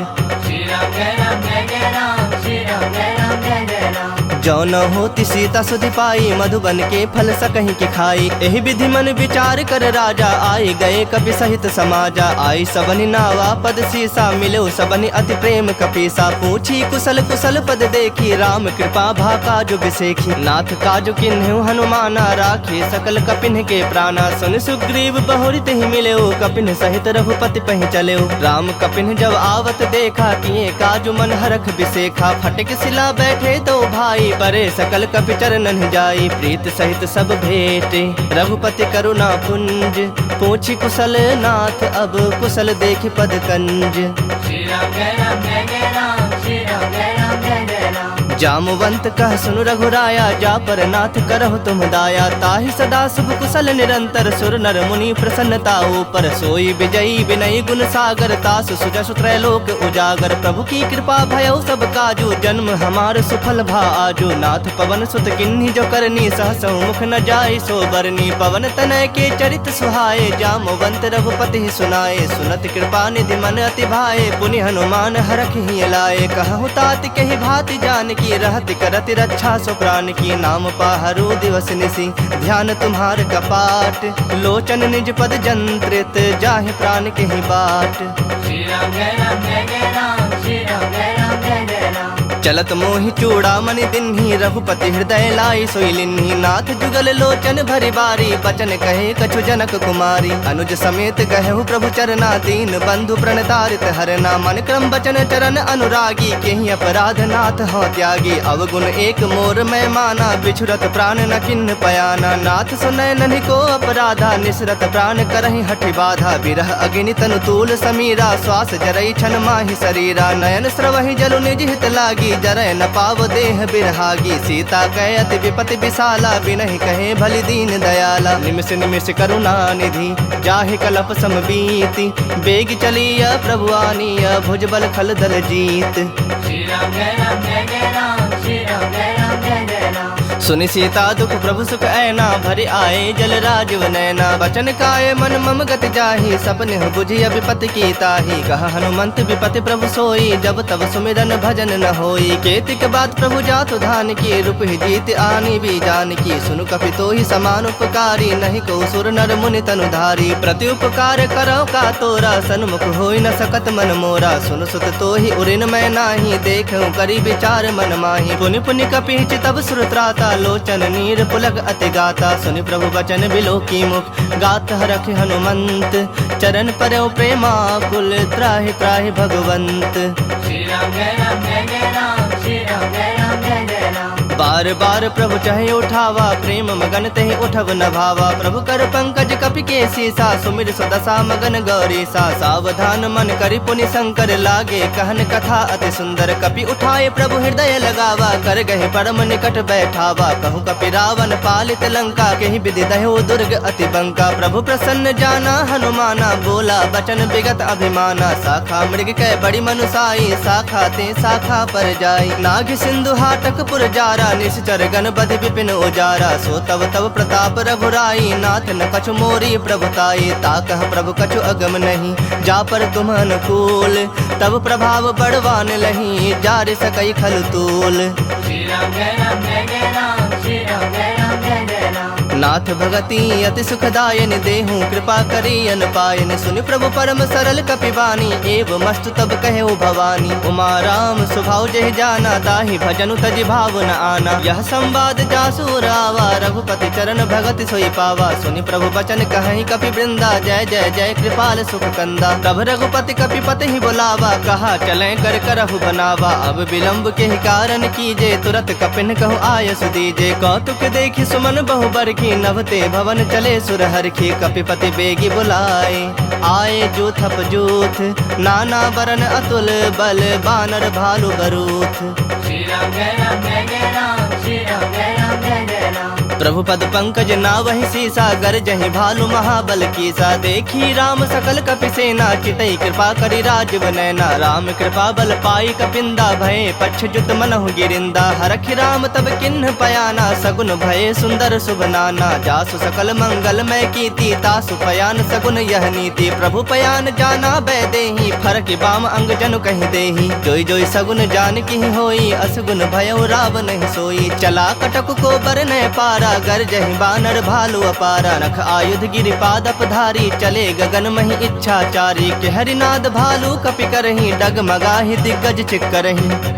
B: श्री राम जय राम जय जय राम, श्री राम जय राम जय जय राम।
A: जो न होती सीता सुधि पाई, मधुबन के फल सकहीं के खाई। एहि विधि मन विचार कर राजा, आए गए कपि सहित समाजा। आई सबनि नावा पद सीसा, मिलो सबनि अति प्रेम कपीसा। पूछी कुशल कुशल पद देखी, राम कृपा भा काजु बिसेखी। नाथ काजु किन्हु हनुमाना, राखे सकल कपिन के प्राणा। सुन सुग्रीव बहुरित ही मिलेऊ, कपिन सहित रघुपति पहि चलेऊ। राम कपिन जब आवत देखा, किए काजु मन हरख बिसेखा। फटक सिला बैठे तो भाई, परे सकल कपि चरणन जाई। प्रीत सहित सब भेटे, रघुपति करुणा पुंज। पूछी कुशल नाथ, अब कुशल देख पद कंज।
B: श्री राम जय राम जय जय राम, श्री राम जय राम जय जय राम।
A: जामवंत कह सुनु रघुराया, जा पर नाथ करहु तुम दाया। ताहि सदा शुभ कुशल निरंतर, सुर नर मुनि प्रसन्नता ऊपर। सोई विजयी विनय गुण सागर, तासु सुजसु त्रैलोक उजागर। प्रभु की कृपा भयउ सब काजू, जन्म हमार सुफल भा आजू। नाथ पवन सुत किन्ही जो करनी, सहसहु मुख न जाय सो बरनी। पवन तनय के चरित सुहाए, जामवंत रघुपति सुनाए। सुनत कृपा निधि मन अति भाए, पुनि हनुमान हरख ही लाए। कहु तात कहि भाति जानकी, रहति करति रक्षा सो प्राण की। नाम पाहरु दिवस निसी, ध्यान तुम्हार कपाट। लोचन निज पद जंत्रित, जाहि प्राण के ही बाट।
B: श्री राम जय राम जय जय राम, श्री राम जय राम जय जय राम।
A: चलत मोहि चूड़ामणि दिन्ही, रघुपति हृदय लाई सोई लिन्ही। नाथ जुगल लोचन भरि बारी, बचन कहे कछु जनक कुमारी। अनुज समेत गहु प्रभु चरना, दीन बंधु प्रणतारित हरना। मन क्रम बचन चरण अनुरागी, केहि अपराध नाथ हो त्यागी। अवगुण एक मोर मैं माना, बिछुरत प्राण न किन्ह पयाना। नाथ सुनय नन्हि को अपराधा, निसरत प्राण करहि हठि बाधा। बिरह अग्नि तनु तूल समीरा, श्वास जरई छन माहि शरीरा। नयन स्रवहि जलु निज हित लागी, जरय न पाव देह बिरहागी। सीता कहे अति विपति विशाला, बिनहि कहे भलि दीन दयाला। निमिष निमिष करुणा निधि, जाहि कलप सम बीति। बेग चलिया प्रभु आनिया, भुजबल खल दल जीत।
B: श्री राम जय राम जय जय राम, श्री राम जय राम जय जय राम।
A: सुनि सीता दुख प्रभु सुख ऐना, भरि आए जल राजीव नैना। बचन काय मन मम गति जाहि, सपने बुझि विपति की ताहि। कह हनुमंत विपति प्रभु सोई, जब तब सुमिरन भजन न होई। केतिक बात प्रभु जातु धान की, रूप ही जीत आनी भी जान की। सुनु कपि तो ही समान उपकारी, नहीं को सुर नर मुनि तनु धारी। प्रति उपकार करो का तोरा, सन्मुख होई न सकत मन मोरा। सुन सुत तो ही उरिन मैं नाही, देखूं करी विचार मन माही। पुनि पुनि कपि तब सुर त्राता, सीता लोचन नीर पुलक अति गाता, सुनि प्रभु बचन बिलो की मुख गात हरख हनुमंत, चरण परौ प्रेमाकुल त्राहि त्राहि भगवंत।
B: श्री राम जय राम जय जय राम, श्री राम जय राम जय जय राम।
A: बार बार प्रभु चाहे उठावा, प्रेम मगन तेहि उठव न भावा, प्रभु कर पंकज कपि के सीसा, सुमिर सुदशा मगन गौरी सा। सावधान मन करि पुनि शंकर लागे, कहन कथा अति सुंदर, कपि उठाए प्रभु हृदय लगावा, कर गहे परम निकट बैठावा। कहूँ कपि रावण पालित लंका, केहि विधि दह्यो दुर्ग अति बंका। प्रभु प्रसन्न जाना हनुमाना, बोला बचन विगत अभिमाना। शाखा मृग कै बड़ी मनुसाई, शाखा ते शाखा पर जाई। नाग सिंधु हाटक पुर जारा, निश्चर गण बधि विपिन उजारा। सो तब तब प्रताप रघुराई, नाथ न कछु मोरी प्रभुताई। ताकह प्रभु कछु अगम नहीं, जा पर तुम अनुकूल, तब प्रभाव बड़वान लही, जार सकई खल तूल।
B: श्री राम जय राम जय जय राम, श्री राम जय राम जय जय राम।
A: नाथ भगति अति सुखदायन, देहूँ कृपा करी अन पायन। सुनि प्रभु परम सरल कपिबानी, एव मस्तु तब कहे भवानी। उमा राम स्वभाव जहि जाना, ताहि भजनु तजि भाव न आना। यह संवाद जासु रावा, रघुपति चरण भगति सोई पावा। सुनि प्रभु बचन कहि कपि वृंदा, जय जय जय कृपाल सुख कंदा। तब रघुपति कपिपति ही बुलावा, कहा चलें कर करहु बनावा। अब विलंब के कारण कीजे, तुरत कपिन कहु आयस दीजे। कौतुक देखि सुमन बहु बरखी, नभते भवन चले सुरहरखी। कपिपति बेगी बुलाए, आए जूथप जूथ, नाना बरन अतुल बल, बानर भालु बरूथ।
B: श्री राम जय राम जय जय राम, श्री राम जय राम जय जय राम।
A: प्रभु पद पंकज नावहि सीसा, गरजहि भालु महाबल कीसा। देखी राम सकल कपि सेना, चितई कृपा करि राजीव नैना। राम कृपा बल पाई कपिंदा, भये पक्ष जुत मनहु गिरिंदा। हरखि राम तब किन्ह पयाना, सगुन भये सुंदर शुभ नाना। जासु सकल मंगलमय कीर्ति, तासु पयान सगुन यह नीति। प्रभु पयान जाना बैदेही, फरक बाम अंग जनु कहि देही। जोई जोई सगुन जान की होई, असगुन भयउ रावण ही सोई। चला कटक को बरनय पारा, गरजहि बानर भालु अपारा। नख आयुध गिरि पादप धारी, चले गगन महि इच्छाचारी। के हरिनाद भालु कपि करहि, डगमगाहि दिग्गज चिक्करहि।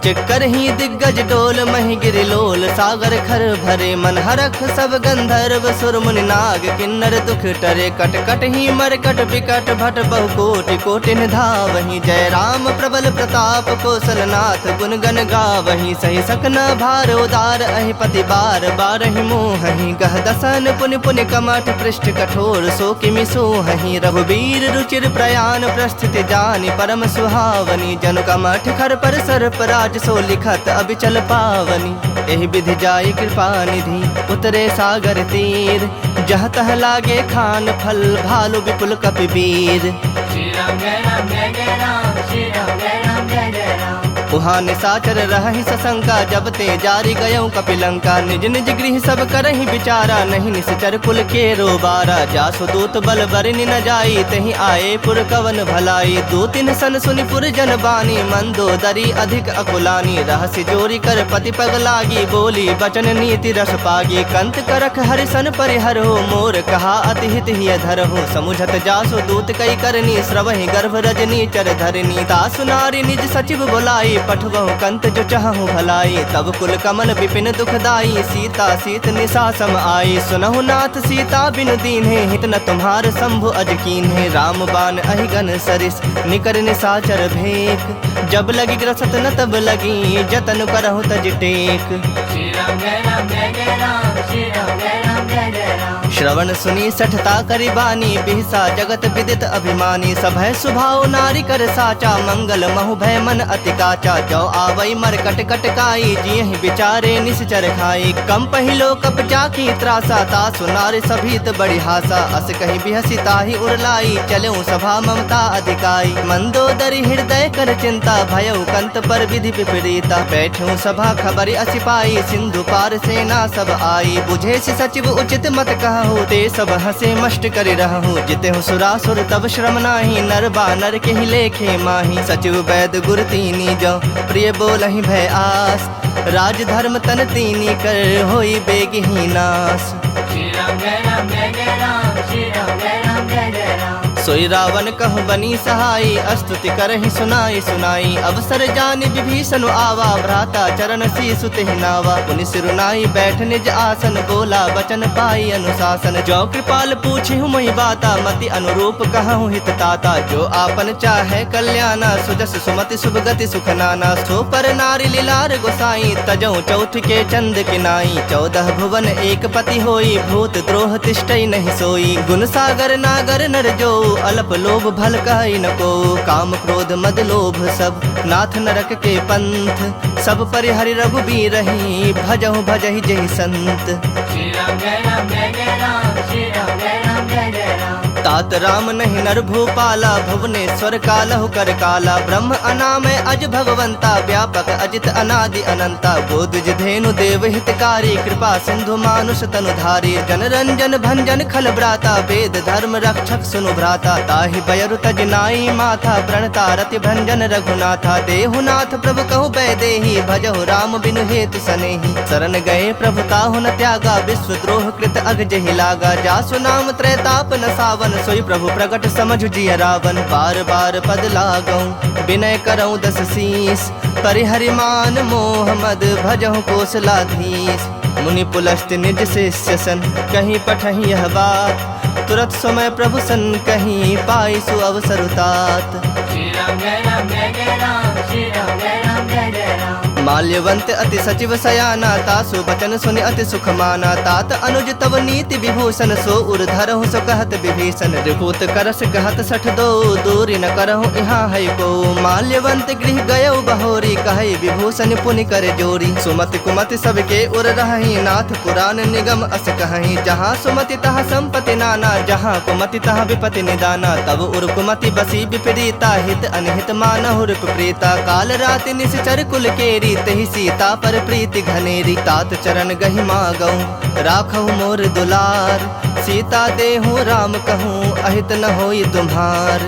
A: चिक्करहि दिग्गज डोल, महि गिरि लोल, सागर खर भरे। मन हरख सब गंधर्व सुर मुनि नाग, किन्नर दुख टरे। कट कट ही मरकट विकट भट, बहु कोटि कोटिन धावहि। जय राम प्रबल प्रताप, कौशलनाथ गुण गण गावहि। सहि सकन भार उदार, अहि पति बार बारहि मोहहि। गह दसन पुनि पुनि कमठ, पृष्ठ कठोर सो किमि सोहहि। रघुबीर रुचिर प्रयाण, प्रस्थिति जानि परम सुहावनी। जनु कमठ खर पर सर्प राज, सो लिखत अबिचल पावनी। एहि विधि जाई कृपा निधि, उतरे सागर तीर। जह तह लागे खान फल, भालु विपुल कपिवीर।
B: श्री राम जय राम जय जय राम, श्री राम जय राम जय जय राम।
A: उहाँ निसाचर रहहि सशंका, जब ते जारी गयौ कपिलंका। निज निज गृह सब करहि विचारा, नहीं निश्चर कुल के रोबारा। जासु दूत बल बरनि न जाई, तहि आए पुर कवन भलाई। दो तीन सन सुनि पुर जन बानी, मंदोदरी अधिक अकुलानी। रहस्य जोरी कर पति पग लागी, बोली बचन नीति रस पागी। कंत करख हरिसन परिहर हो, मोर कहा अति हित हिय धर हो। समुझत जासु दूत कई करनी, श्रवहि गर्भ रजनी चर धरनी। तासु नारी निज सचिव बुलाई, पठवहु कंत जो चाहु भलाई। तब कुल कमल विपिन दुखदाई, सीता सीत निशा सम आई। सुनहु नाथ सीता बिनु दीन्हे, हित न तुम्हार शंभु अज कीन्हे। राम बाण अहिगन सरिस, निकर निशाचर भेक। जब लगी ग्रसत न तब लगी, जतन करहु तज टेक।
B: श्री राम जय राम जय जय राम, श्री राम जय राम जय जय राम।
A: श्रवण सुनी सठता करि बानी, बिहसा जगत विदित अभिमानी। सभय सुभाव नारी कर साचा, मंगल महु भय मन अति काचा। जो आवई मर कट कट काई, जियहि विचारे निश्चर खाई। कम पहिलो कप जाकी त्रासा, तासु नारी सभीत बड़ी हासा। अस कहीं बिहसी ताहि उरलाई, चलेऊ सभा ममता अधिकाई। मंदोदरी हृदय कर चिंता, भयउ कंत पर विधि विपरीता। बैठूं सभा खबर असि पाई, सिंधु पार सेना सब आई। बुझे सि सचिव उचित मत कहु, ते सब हसे मष्ट करि रहु। जितेहु सुरासुर तब श्रम नाही, नर बानर के ही लेखे माही। सचिव वैद गुर तीनी जो, प्रिय बोलहि भय आस। राज धर्म तन तीनी कर, होई बेगहि नास।
B: श्री राम जय राम जय जय राम, श्री राम जय राम जय जय राम।
A: सोई रावण कहु बनी सहाई, स्तुति करहि सुनाई सुनाई। अवसर जानि विभीषण आवा, भ्राता चरण शीसु तेहि नावा। पुनि सिरुनाई बैठ निज आसन, बोला बचन पाई अनुशासन। जो कृपाल पूछी मोहि बाता, मति अनुरूप कहूँ हित ताता। जो आपन चाहे कल्याणा, सुजस सुमति शुभ गति सुख नाना। सो पर नारी लीलार गोसाई, तजऊ चौथ के चंद किनाई। 14 भुवन एक पति होई, भूत द्रोह तिष्ठई नहीं सोई। गुण सागर नागर नर जो, अल्प लोभ भल कहि न को। काम क्रोध मद लोभ सब, नाथ नरक के पंथ। सब परिहरि रघुबीर रही, भजहु भजहि जहि संत।
B: श्री राम जय राम जय जय राम, श्री राम जय राम जय जय राम।
A: तात राम नहीं नर भूपाला, भुवनेश्वर कालहु कर काला। ब्रह्म अनामय अज भगवंता, व्यापक अजित अनादि अनंता। गोदुज धेनु देव हितकारी, कृपा सिंधु मानुष तनुधारी। जन रंजन भंजन खल ब्राता, वेद धर्म रक्षक सुनु भ्राता। ताहि बयरु तज नाई माथा, प्रणता रति भंजन रघुनाथा। देहुनाथ प्रभु कहु बैदेही, भजहु राम बिनु हेतु सनेही। शरण गए प्रभु ताहु न त्यागा, विश्व द्रोह कृत अग जहि लागा। जासु नाम त्रैताप न सावन, सोई प्रभु प्रगट समझ जिय रावण। बार बार पद लागऊं, विनय करऊं 10 शीस। परिहरि मान मोह मद, भजहु कौशलाधीश। मुनि पुलस्त निज शिष्य सन, कहीं पठहि यह बात। तुरत समय प्रभु सन, कहीं पाई सु अवसर तात।
B: श्री राम जय राम जय जय राम, श्री राम जय राम जय जय राम।
A: माल्यवंत अति सचिव सयाना, तासु बचन सुनि अति सुख माना। तात अनुज तव नीति विभूषण, सो उर धरहु सो कहत विभीषण। रिपुत करस कहत 62, दूरी न करहु यहाँ है को। माल्यवंत गृह गयौ बहोरी, कहै विभूषण पुनि कर जोरी। सुमति कुमति सबके उर रहहि, नाथ पुराण निगम अस कहहि। जहाँ सुमति तहाँ संपत्ति नाना, जहाँ कुमति तहाँ विपति निदाना। तब उर कुमति बसी विपरीता, हित अनहित मानहु रिप प्रीता। काल राति निश्चर कुल केरी, तहि सीता पर प्रीति घनेरी। तात चरण गहि मागऊं, राखहु मोर दुलार। सीता देहु राम कहूँ, अहित न होई तुम्हार।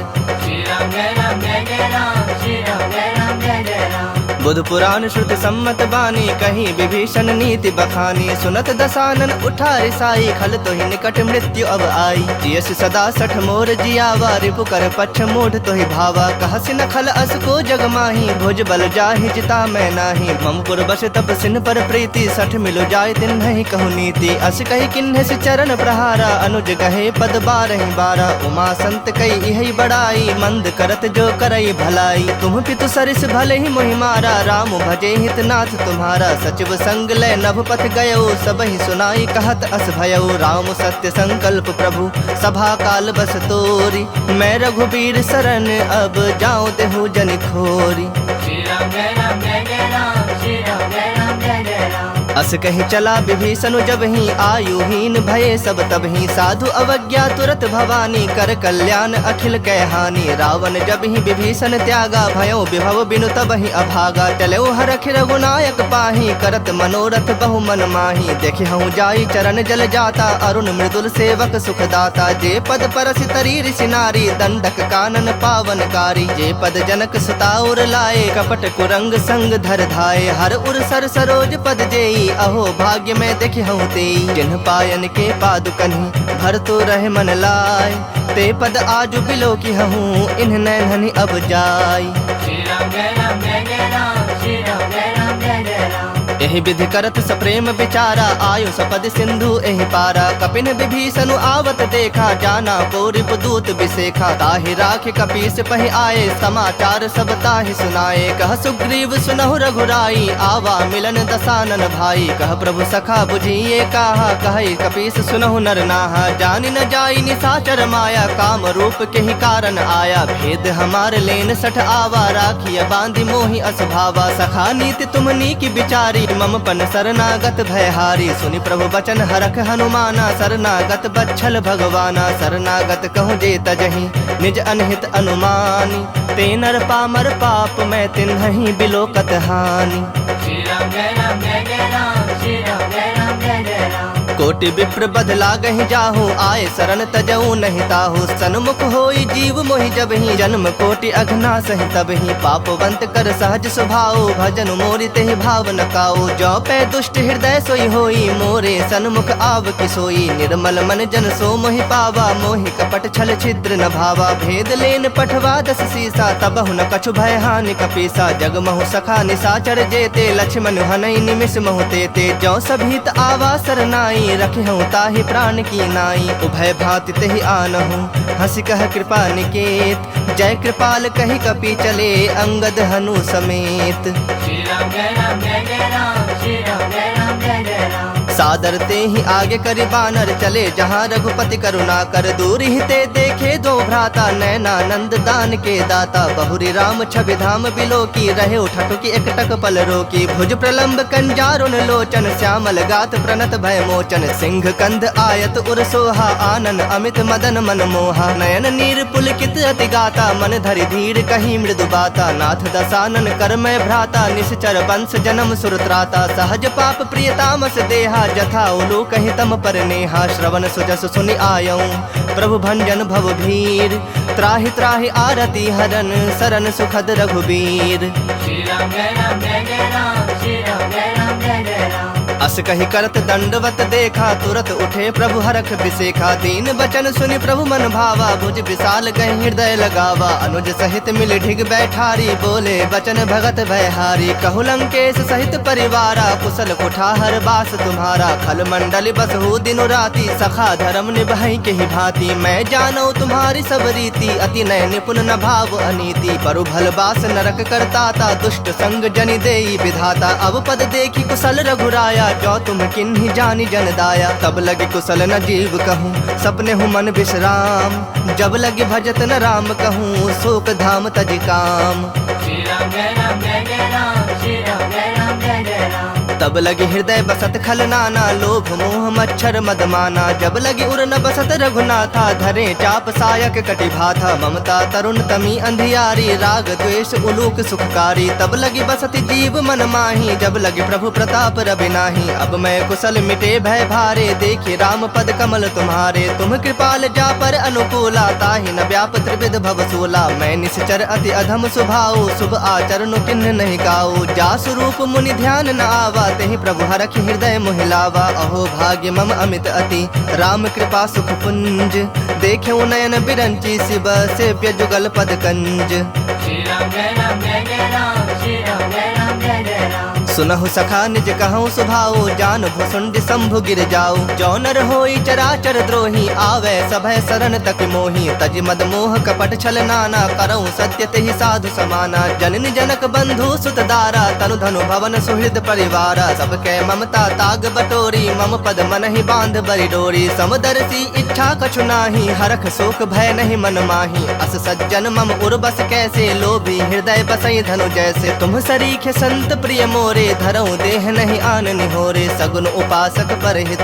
B: श्री राम जय राम जय जय राम, श्री राम जय राम जय जय राम।
A: बुध पुराण श्रुत सम्मत बानी, कहीं विभीषण नीति बखानी। सुनत दसानन उठा रिसाई, खल तो ही निकट मृत्यु अब आई। जियस सदा 60 मोर जियावा, रिपु कर पक्ष मूढ़ तो ही भावा। कहसि न खल अस को जग माही, भुज बल जाहि जिता मैं नाही। ममपुर बस तप सिन पर प्रीति, 60 मिलो जाय दिन नहीं कहु नीति। अस कही किन्ह से चरण प्रहारा, अनुज गहे पद 12 12। उमा संत कई यही बड़ाई, मंद करत जो करई भलाई। तुम पितु सरिस भले ही मोहि मारा, राम भजे हितनाथ तुम्हारा। सचिव संग लय नभ पथ गयो, सब ही सुनाई कहत अस भयो। राम सत्य संकल्प प्रभु, सभा काल बस तोरी। मैं रघुबीर शरण, अब जाऊं देहु जन खोरी।
B: श्री राम जय राम जय जय राम, श्री राम जय राम जय जय राम।
A: अस कही चला विभीषण जब ही, आयुहीन भये सब तब ही। साधु अवज्ञा तुरत भवानी, कर कल्याण अखिल कै हानि। रावण जब ही विभीषण त्यागा, भयो विभव बिनु तब ही अभागा। चलो हरख रघुनायक पाही, करत मनोरथ बहु मन माही। देखे हूँ जाई चरण जल जाता, अरुण मृदुल सेवक सुखदाता। जे पद परसि तरी ऋषि नारी, दंडक कानन पावनकारी। जे पद जनक सुताउर लाए, कपट कुरंग संग धर धाये। हर उर सर सरोज पद जेई, अहो भाग्य में देखे हूँ तेई। जिन्ह पायन के पादुकन्हि, भर तो रहे मन लाय। ते पद आजु बिलो की हूँ, इन्ह नैनहि अब जाय।
B: श्री राम जय राम जय जय राम, श्री राम जय राम जय जय राम।
A: एहि विधि करत सप्रेम विचारा, आयु सपद सिंधु एहि पारा। कपिन विभीषण आवत देखा, जाना को रिपुदूत बिसेखा। ताहि राखि कपीस पहि आए, समाचार सब ताहि सुनाए। कह सुग्रीव सुनहु रघुराई, आवा मिलन दसानन भाई। कह प्रभु सखा बुझिए काहा, कहि कपीस सुनहु नर नाहा। जानि न जाई निशाचर माया, काम रूप के ही कारण आया। भेद हमार लेन 60 आवा, राखिय बांधि मोहि असभावा। सखा नीति तुमनी की बिचारी, मम पन शरणागत भयहारी। सुनि प्रभु बचन हरख हनुमाना, शरणागत बच्छल भगवाना। शरणागत कहूँ जे तजहि, निज अनहित अनुमानी। ते नर पामर पाप, मैं तिन्हि बिलोकत हानि।
B: श्री राम जय राम जय जय राम, श्री राम जय राम जय जय राम।
A: कोटि विप्र बदला गहि जाहु, आए शरण तजऊ नहीं ताहु। सन्मुख होई जीव मोहि जब ही, जन्म कोटि अघना सहि तब ही। पापवंत कर सहज स्वभाव, भजन मोरि तेहि भाव न काऊ। जो पै दुष्ट हृदय सोई होई, मोरे सन्मुख आव कि सोई। निर्मल मन जन सो मोहि पावा, मोहि कपट छल छिद्र न भावा। भेद लेन पठवा 10 सीसा, तबहु न कछु भय हानि कपीसा। जग महु सखा निसाचर जेते, लक्ष्मण हनई निमिष महु तेते। जो सभीत आवा सरनाई, रखहु ताहि प्राण की नाई। उभय भांति तेहि आनहु, हंसी कह कृपा निकेत। जय कृपाल कहि कपि चले, अंगद हनु समेत।
B: श्री राम जय राम जय जय राम, श्री राम जय राम जय जय राम।
A: सादर ते ही आगे करि बानर चले, जहाँ रघुपति करुणा कर। दूर ही ते देखे दो भ्राता, नैनानंद दान के दाता। बहुरी राम छवि धाम बिलो की, रहे ठठुकी एकटक पल रोकी। भुज प्रलंब कंजारुन लोचन, श्यामल गात प्रणत भय मोचन। सिंह कंध आयत उर सोहा, आनन अमित मदन मन मोहा। नयन नीर पुलकित अति गाता, मन धरि धीर कहीं मृदु बाता। नाथ दसानन कर मैं भ्राता, निश्चर वंश जन्म सुरत्राता। सहज पाप प्रियतामस देहा, जथा उलू कहि तम पर नेहा। श्रवण सुजस सुनि आयऊं, प्रभु भंजन भव भीर। त्राहि त्राहि आरती हरन, सरन सुखद रघुबीर।
B: श्री राम जय राम जय जय राम, श्री राम जय राम जय जय राम।
A: अस कहि करत दंडवत देखा, तुरत उठे प्रभु हरख बिसेखा। दीन बचन सुनि प्रभु मन भावा, भुज विशाल गहि हृदय लगावा। अनुज सहित मिल ढिग बैठारी, बोले बचन भगत भयहारी। कहु लंकेश सहित परिवारा, कुशल कुठार बास तुम्हारा। खल मंडल बसहु दिनु राति, सखा धर्म निभाई के ही भांति। मैं जानौ तुम्हारी सब रीति, अति नय निपुण न भाव अनीति। परु भल बास नरक करताता, दुष्ट संग जनि देई विधाता। अब पद देखी कुशल रघुराया, जो तुम किन्हीं जानी जन दाया। तब लगे कुशल न जीव कहूँ, सपने हूँ मन विश्राम। जब लगे भजत न राम कहूँ, शोक धाम तज काम।
B: श्री राम जय राम जय जय राम, श्री राम जय राम जय जय राम।
A: तब लगे हृदय बसत खल नाना, लोभ मोह मच्छर मद माना। जब लगे उर न बसत रघुनाथा, धरे चाप सायक कटि भाथा। ममता तरुण तमी अंधियारी, राग द्वेष उलूक सुखकारी। तब लगी बसत जीव मन माही, जब लगे प्रभु प्रताप रवि नाही। अब मैं कुशल मिटे भय भारे, देखे राम पद कमल तुम्हारे। तुम कृपाल जा पर अनुकूला, ताहि न व्याप त्रिविध भव सूला। मैं निश्चर अति अधम स्वभाव, शुभ आचरण किन्ह नहीं गाऊ। जा स्वरूप मुनि ध्यान न आवा, तेहि प्रभु हरखि हृदय मोहिलावा। अहो भाग्य मम अमित अति, राम कृपा सुख पुंज। देखे नयन बिरंची, शिव सेव्य जुगल पद कंज।
B: श्री राम जय राम जय जय राम, श्री राम जय राम जय जय राम।
A: सुनहु सखा निज कहूँ सुभाऊ, जान भुसुंड शंभु गिर जाऊ। जो नर होई चराचर द्रोही, आवे सभय शरण तक मोही। तज मद मोह कपट छल नाना, करऊँ सत्य तेहि साधु समाना। जननी जनक बंधु सुत दारा, तनु धनु भवन सुहृद परिवारा। सबके ममता ताग बटोरी, मम पद मन ही बांध बरि डोरी। समदर्शी इच्छा कछु नाही, हरख शोक भय नहीं मन माही। अस सज्जन मम उर्बस कैसे, लोभी हृदय बसई धनु जैसे। तुम सरीखे संत प्रिय मोरे, धरऊँ देह नहीं आन निहोरे। सगुन उपासक परहित,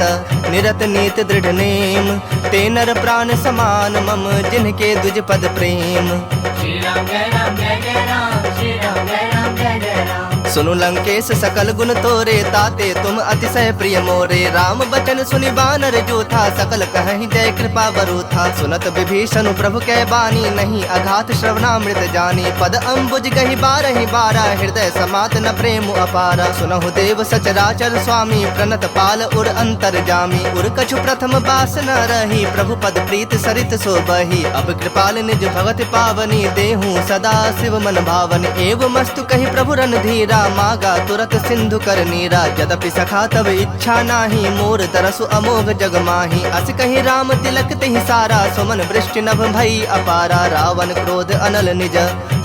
A: निरत नीत दृढ़ नेम। ते नर प्राण समान मम, जिनके दुज पद प्रेम।
B: श्री राम जय राम जय जय राम, श्री राम जय राम जय जय राम।
A: सुनु लंकेश सकल गुण तोरे, ताते तुम अतिशय प्रिय मोरे। राम बचन सुनि बानर जो था, सकल कहीं जय कृपा बरु था। सुनत विभीषण प्रभु कै बानी, नहीं अघात श्रवणामृत जानी। पद अम्बुज गहि बारहि बारा, हृदय समात न प्रेम अपारा। सुनहु देव सचराचर स्वामी, प्रणत पाल उर अंतर जामी। उर कछु प्रथम बास न रही, प्रभु पद प्रीत सरित सो बही। अब कृपाल निज भगत पावनी, देहूँ सदा शिव मन भावनी। एव मस्तु कही प्रभु रणधीरा, मागा तुरत सिंधु कर नीरा। यद्यपि सखा तब इच्छा नाही, मोर तरसु अमोघ जग माही। अस कही राम तिलक तेहि सारा, सुमन वृष्टि नभ भई अपारा। रावण क्रोध अनल निज,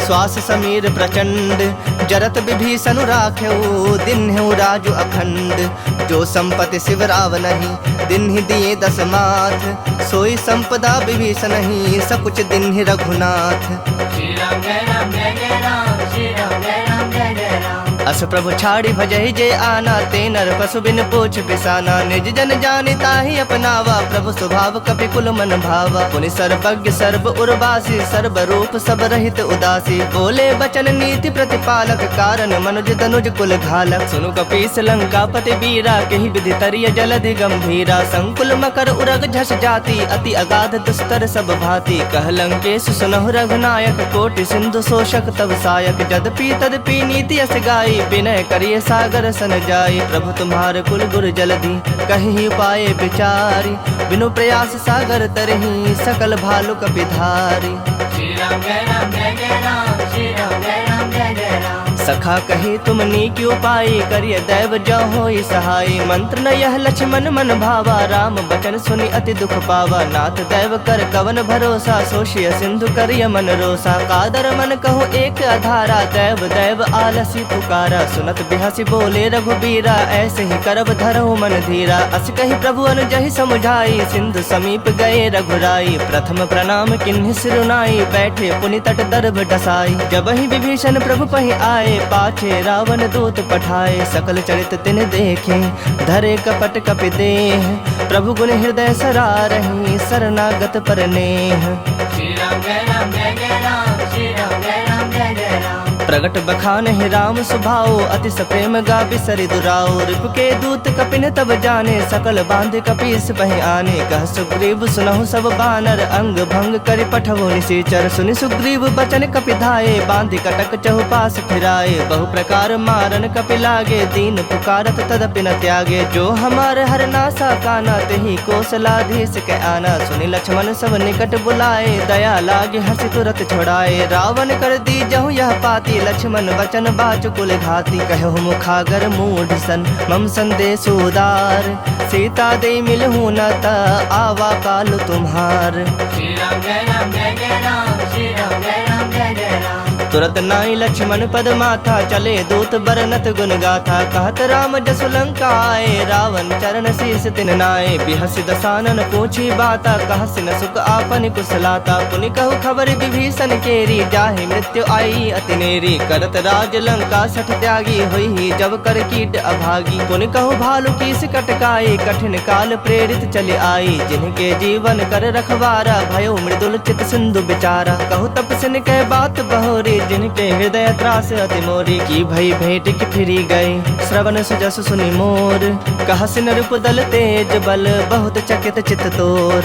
A: श्वास समीर प्रचंड। जरत विभीषण राख्यऊ, दिन्हु राजु अखंड। जो संपत्ति शिव रावनहि, दिन्हि दिए 10 माथ। सोई संपदा विभीषण ही, सकुच दिन्हि रघुनाथ।
B: श्री राम जय राम जय जय राम, श्री राम जय राम जय जय राम।
A: अस प्रभु छाड़ी भजहि जे आना, ते नर पशु बिन पूछ पिसाना। निज जन जानि ताहि अपनावा, प्रभु स्वभाव कपि कुल मन भावा। पुनि सर्वज्ञ सर्व उर्वासी, सर्व रूप सब रहित उदासी। बोले बचन नीति प्रतिपालक, कारण मनुज तनुज कुल घालक। सुनु कपीस लंकापति वीरा, केहि विधि तरिय जलधि गंभीरा। संकुल मकर उरग झस जाति, अति अगाध दुस्तर सब भांति। कह लंकेश सुनहु रघुनायक, कोटि सिंधु शोषक तब सायक। जदपि तदपि नीति यस गाई, विनय करिए सागर सन जाई। प्रभु तुम्हार कुल गुर जलधि, कहि पाए विचारी। बिनु प्रयास सागर तरहि, सकल भालु कपि धारी।
B: श्री राम जय राम जय जय राम, श्री राम जय राम जय जय राम।
A: सखा कही तुम नीक उपाय, करिय दैव जो होई सहाय। मंत्र न यह लक्ष्मण मन भावा, राम बचन सुनि अति दुख पावा। नाथ दैव कर कवन भरोसा, सोशिय सिंधु करिय मन रोसा। कादर मन कहो एक आधारा, दैव दैव आलसी पुकारा। सुनत बिहसी बोले रघुबीरा, ऐसे ही करब धरहु मन धीरा। अस कही प्रभु अनुजहि समुझाई, सिंधु समीप गए रघुराई। प्रथम प्रणाम किन्हि सिरुनाई, बैठे पुनि तट दर्भ डसाई। जब ही विभीषण प्रभु पहि आए, पाछे रावण दूत पठाए। सकल चरित तिन देखे, धरे कपट कपि देह। प्रभु गुण हृदय सरारहि, शरणागत पर नेह।
B: श्री राम जय राम जय जय राम, श्री राम जय राम जय जय राम।
A: प्रगट बखान ही राम सुभाओ, अति सप्रेम गा बिसरि दुराओ। रिप के दूत कपिन तब जाने, सकल बांध कपीस बहि आने। कह सुग्रीव सुनहु सब बानर, अंग भंग करि पठवो निशाचर। सुनि सुग्रीव बचन कपि धाये, बांधि कटक चहुपास फिराए। बहु प्रकार मारन कपि लागे, दीन पुकारत तदपि न त्यागे। जो हमार हरनासा काना, तेहि कौशलाधीश के आना। सुनि लक्ष्मण सब निकट बुलाए, दया लागे हंसी तुरत छोड़ाए। रावण कर दी जहु यह पाती, लक्ष्मण बचन बाचुकुल घाती। कहु मुखागर मूढ़ सन, मम संदेश उदार। सीता दे मिलहु न ता, आवा काल तुम्हार।
B: श्री राम जय राम जय जय राम, श्री राम जय राम जय जय राम।
A: तुरत नाई लक्ष्मण पद माथा, चले दूत बरनत गुण गाथा। कहत राम जसु लंका आए, रावण चरण शीस तिन नाए। बिहसि दसानन पूछी बाता, कहसि न सुख आपन कुशलाता। पुनि कहु खबर विभीषण केरी, जाहि मृत्यु आई अति नेरी। करत राज लंका सठ त्यागी, होई जब कर कीट अभागी। पुनि कहु भालु कीस कटकाई, कठिन काल प्रेरित चले आई। जिनके जीवन कर रखवारा, भयो मृदुल चित सिंधु बिचारा। कहु तपस्विन कह बात बहोरी, जिनके हृदय त्रास अति मोरी। की भई भेंट की फिरी गए, श्रवण सुजस सुनि मोर। कहसि नृप दल तेज बल, बहुत चकित चित तोर।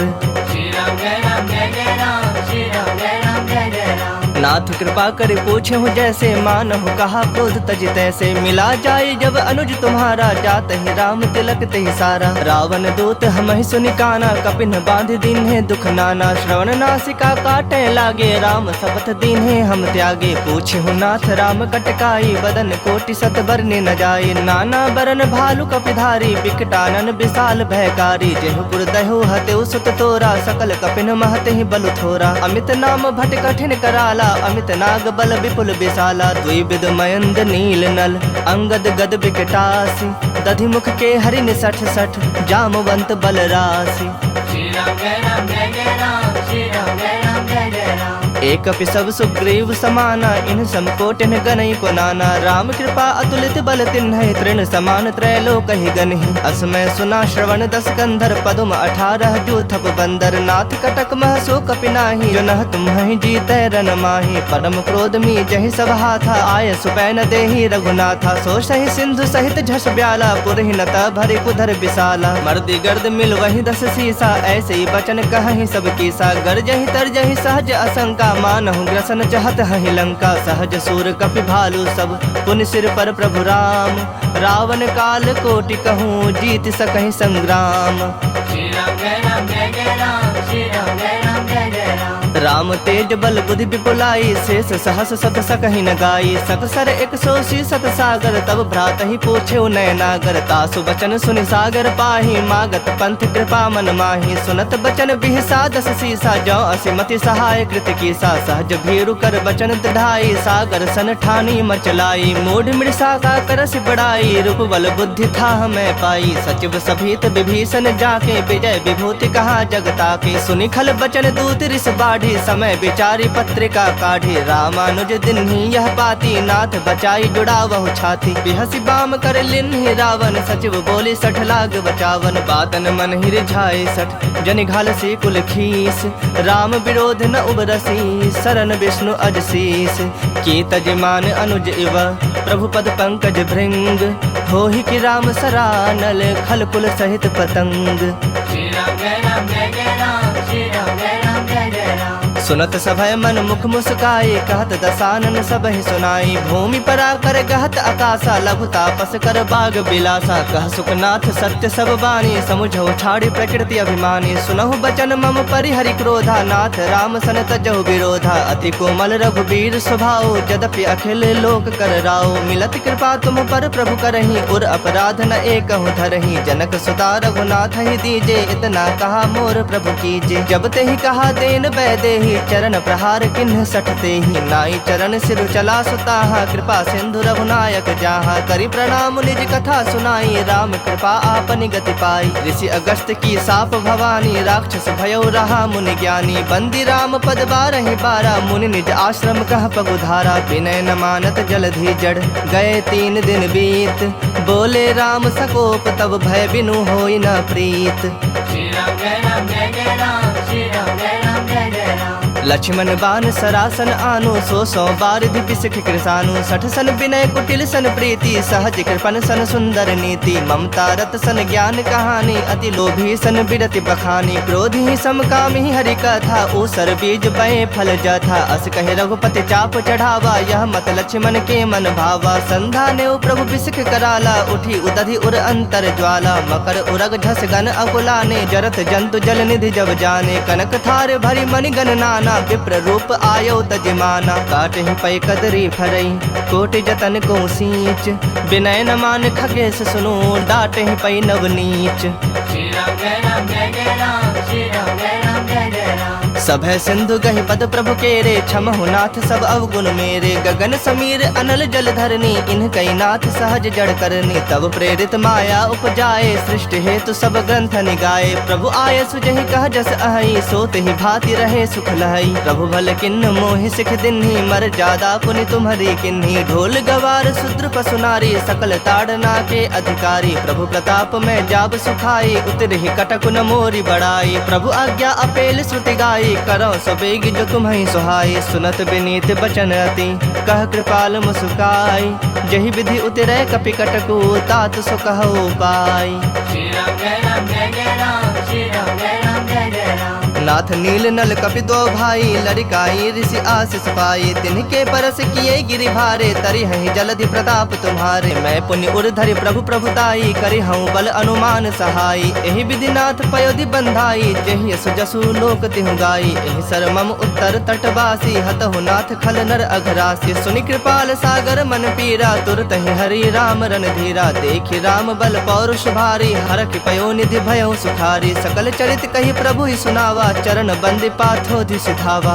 B: श्री राम जय राम जय जय राम, श्री राम जय राम जय जय राम।
A: नाथ कृपा कर पूछे हूँ जैसे, मानहु कहा क्रोध तज तैसे। मिला जाए जब अनुज तुम्हारा, जात ही राम तिलक तेहि सारा। रावण दूत हमहि सुनि काना, कपिन बांध दीन्हे दुख नाना। श्रवण नासिका काटे लागे, राम शपथ दीन्हे हम त्यागे। पूछे हूँ नाथ राम कटकाई, बदन कोटि सत बरने न जाए। नाना बरन भालु कपिधारी, बिकटानन विशाल भयकारी। जेहुपुर दहु हतेउ सुत तोरा, सकल कपिन महते ही बलु थोरा। अमित नाम भट कठिन कराला, अमित नाग बल विपुल विशाला। द्विविध मयंद नील नल, अंगद गद विकटासी। दधि मुख के हरिन सठ सठ, जामवंत बल राशि।
B: श्री राम जय राम जय जय राम, श्री राम जय राम जय जय राम।
A: एक सब सुग्रीव समाना, इन समकोटिन गनई को नाना। राम कृपा अतुलित बल तिन्हि, तृण समान त्रैलोक ही गनहि। असमय सुना श्रवण दस कंधर, पदुम 18 जूथप बंदर। नाथ कटक मह सो कपि नाहि, जो नह तुम्हि जीतै रन माहि। परम क्रोध मी जहि सब हाथा, आय सुपै न देहि रघुनाथा। सो सहि सिंधु सहित झस ब्याला, पुरहि न त भरि कुधर विशाला। मर्दी गर्द मिल वहि 10 सीसा, ऐसे ही बचन कहहि सब कीसा। गरजहि तरजहि सहज असंका, मानहु ग्रसन चाहत हहि लंका। सहज सूर कपि भालु सब, पुनि सिर पर प्रभु राम। रावण काल कोटि कहूँ, जीत सकहि संग्राम।
B: श्री राम जय राम जय जय राम, श्री राम जय राम जय जय राम।
A: राम तेज बल बुद्धि विपुलाई, शेष सहस सत सकहि न गाई। सकसर 180 सत सागर, तब भ्रात ही पूछे नय नागर। तासु बचन सुनि सागर पाही, मागत पंथ कृपा मन माही। सुनत बचन बिहसा 10 सीसा, जौ असिमति सहाय कृत कीसा। सहज भीरु कर बचन दृढ़ाई, सागर सन ठानी मचलाई। मूढ़ मृषा का करसि बड़ाई, रूप बल बुद्धि था मैं पाई। सचिव सभीत विभीषण जाके, विजय विभूति कहा जगता के। सुनि खल बचन दूत रिस बाढ़, बाढ़ी समय विचारी पत्रिका काढ़ी रामानुज दिन ही यह पाती नाथ बचाई जुड़ा वहु छाती बिहसी बाम कर लिन्हि रावण सचिव बोली 60 लाग बचावन बातन मन ही रिझाए 60 जनि घालसी कुल खीस राम विरोध न उबरसी शरण विष्णु अजशीस की तजमान अनुज इव प्रभु पद पंकज भृंग होहि कि राम सरानल खल कुल सहित पतंग।
B: श्री राम जय राम जय जय राम श्री राम जय राम जय जय राम।
A: सुनत सभय मन मुख मुस्काए कहत दसानन सबहि सुनाई भूमि परा कर गहत आकाशा लघु तापस कर बाग बिलासा कह सुखनाथ सत्य सब बानी समुझौ छाड़ी प्रकृति अभिमानी सुनहु बचन मम परिहरि क्रोधा नाथ राम सन तजहु विरोधा अति कोमल रघुबीर स्वभाव यद्यपि अखिल लोक कर राव मिलत कृपा तुम पर प्रभु करही उर अपराध न एकहु धरही जनक सुता रघुनाथ ही दीजे इतना कहा मोर प्रभु कीजे जब ते ही कहा देन बैदेही चरण प्रहार किन्ह सठते ही नाई चरण सिर चला सुताहा कृपा सिंधु रघुनायक जाहा करी प्रणाम निज कथा सुनाई राम कृपा आपनि गति पाई ऋषि अगस्त की साप भवानी राक्षस भयो रहा मुनि ज्ञानी बंदी राम पद 12 मुनि निज आश्रम कह पगुधारा विनय न मानत जलधि जड़ गए 3 दिन बीत बोले राम सकोप तब भय बिनु होई न प्रीत।
B: श्री राम जय राम जय जय राम श्री राम जय राम जय जय राम।
A: लक्ष्मण बान सरासन आनु 100 बारिधि बिसिख कृसानु 60 सन विनय कुटिल सन प्रीति सहज कृपन सन सुंदर नीति ममता रत सन ज्ञान कहानी अति लोभी सन बिरति बखानी क्रोधी समकामी हरि कथा ऊसर बीज बए फल जथा अस कहे रघुपति चाप चढ़ावा यह मत लक्ष्मण के मन भावा संधा ने प्रभु बिसिख कराला उठी उदधि उर अंतर ज्वाला मकर उरग झस गन अकुलाने जरत जंतु जल निधि जब जाने कनक थार भरी मणि गण नाना विप्र रूप आयो तजमाना काट ही पै कदरी फरई कोटि जतन को सींच विनय न मान खगेश सुनो डाट ही पै नवनीच।
B: श्री राम जय राम जय जय राम श्री राम जय राम जय जय राम।
A: सभय सिंधु गहि पद प्रभु केरे क्षमहु नाथ सब अवगुण मेरे गगन समीर अनल जल धरनी इन कई नाथ सहज जड़ करनी तब प्रेरित माया उपजाए सृष्टि हेतु सब ग्रंथ निगाए प्रभु आय सुजहि कह जस अहि सोत ही भांति रहे सुख लहई प्रभु भल किन्न मोहि सिख दिन्ही मर जादा पुनि तुम्हारी किन्ही ढोल गवार शूद्र पशु नारी सकल ताड़ना के अधिकारी प्रभु प्रताप में जाब सुखाई उतरहि कटक न मोरी बड़ाई प्रभु आज्ञा अपेल श्रुति गाई करो सबेगी जो तुम्हें सुहाई सुनत विनीत बचन अति कह कृपाल मुस्काई जही विधि उतरे कपि कटकु तात सो कहो पाई।
B: श्री राम जय राम जय जय राम श्री राम जय राम जय जय राम।
A: नाथ नील नल कपि 2 भाई लड़काई ऋषि आशीष पाई तिनके परस किए गिरि भारे तरि हहि जलधि प्रताप तुम्हारे मैं पुण्य उर्धरि प्रभु प्रभुताई करि हूँ बल अनुमान सहाई एहि विधि नाथ पयोधि बंधाई जहि यस जसु लोक तिहु गाई एहि सर मम उत्तर तटवासी हतहु नाथ खल नर अघरासी सुनि कृपाल सागर मन पीरा तुरत ही हरि राम रन धीरा देखि राम बल पौरुष भारी हरखि पयो निधि भयो सुखारी सकल चरित कहि प्रभु ही सुनावा चरण बंदी पाथोधि सिधावा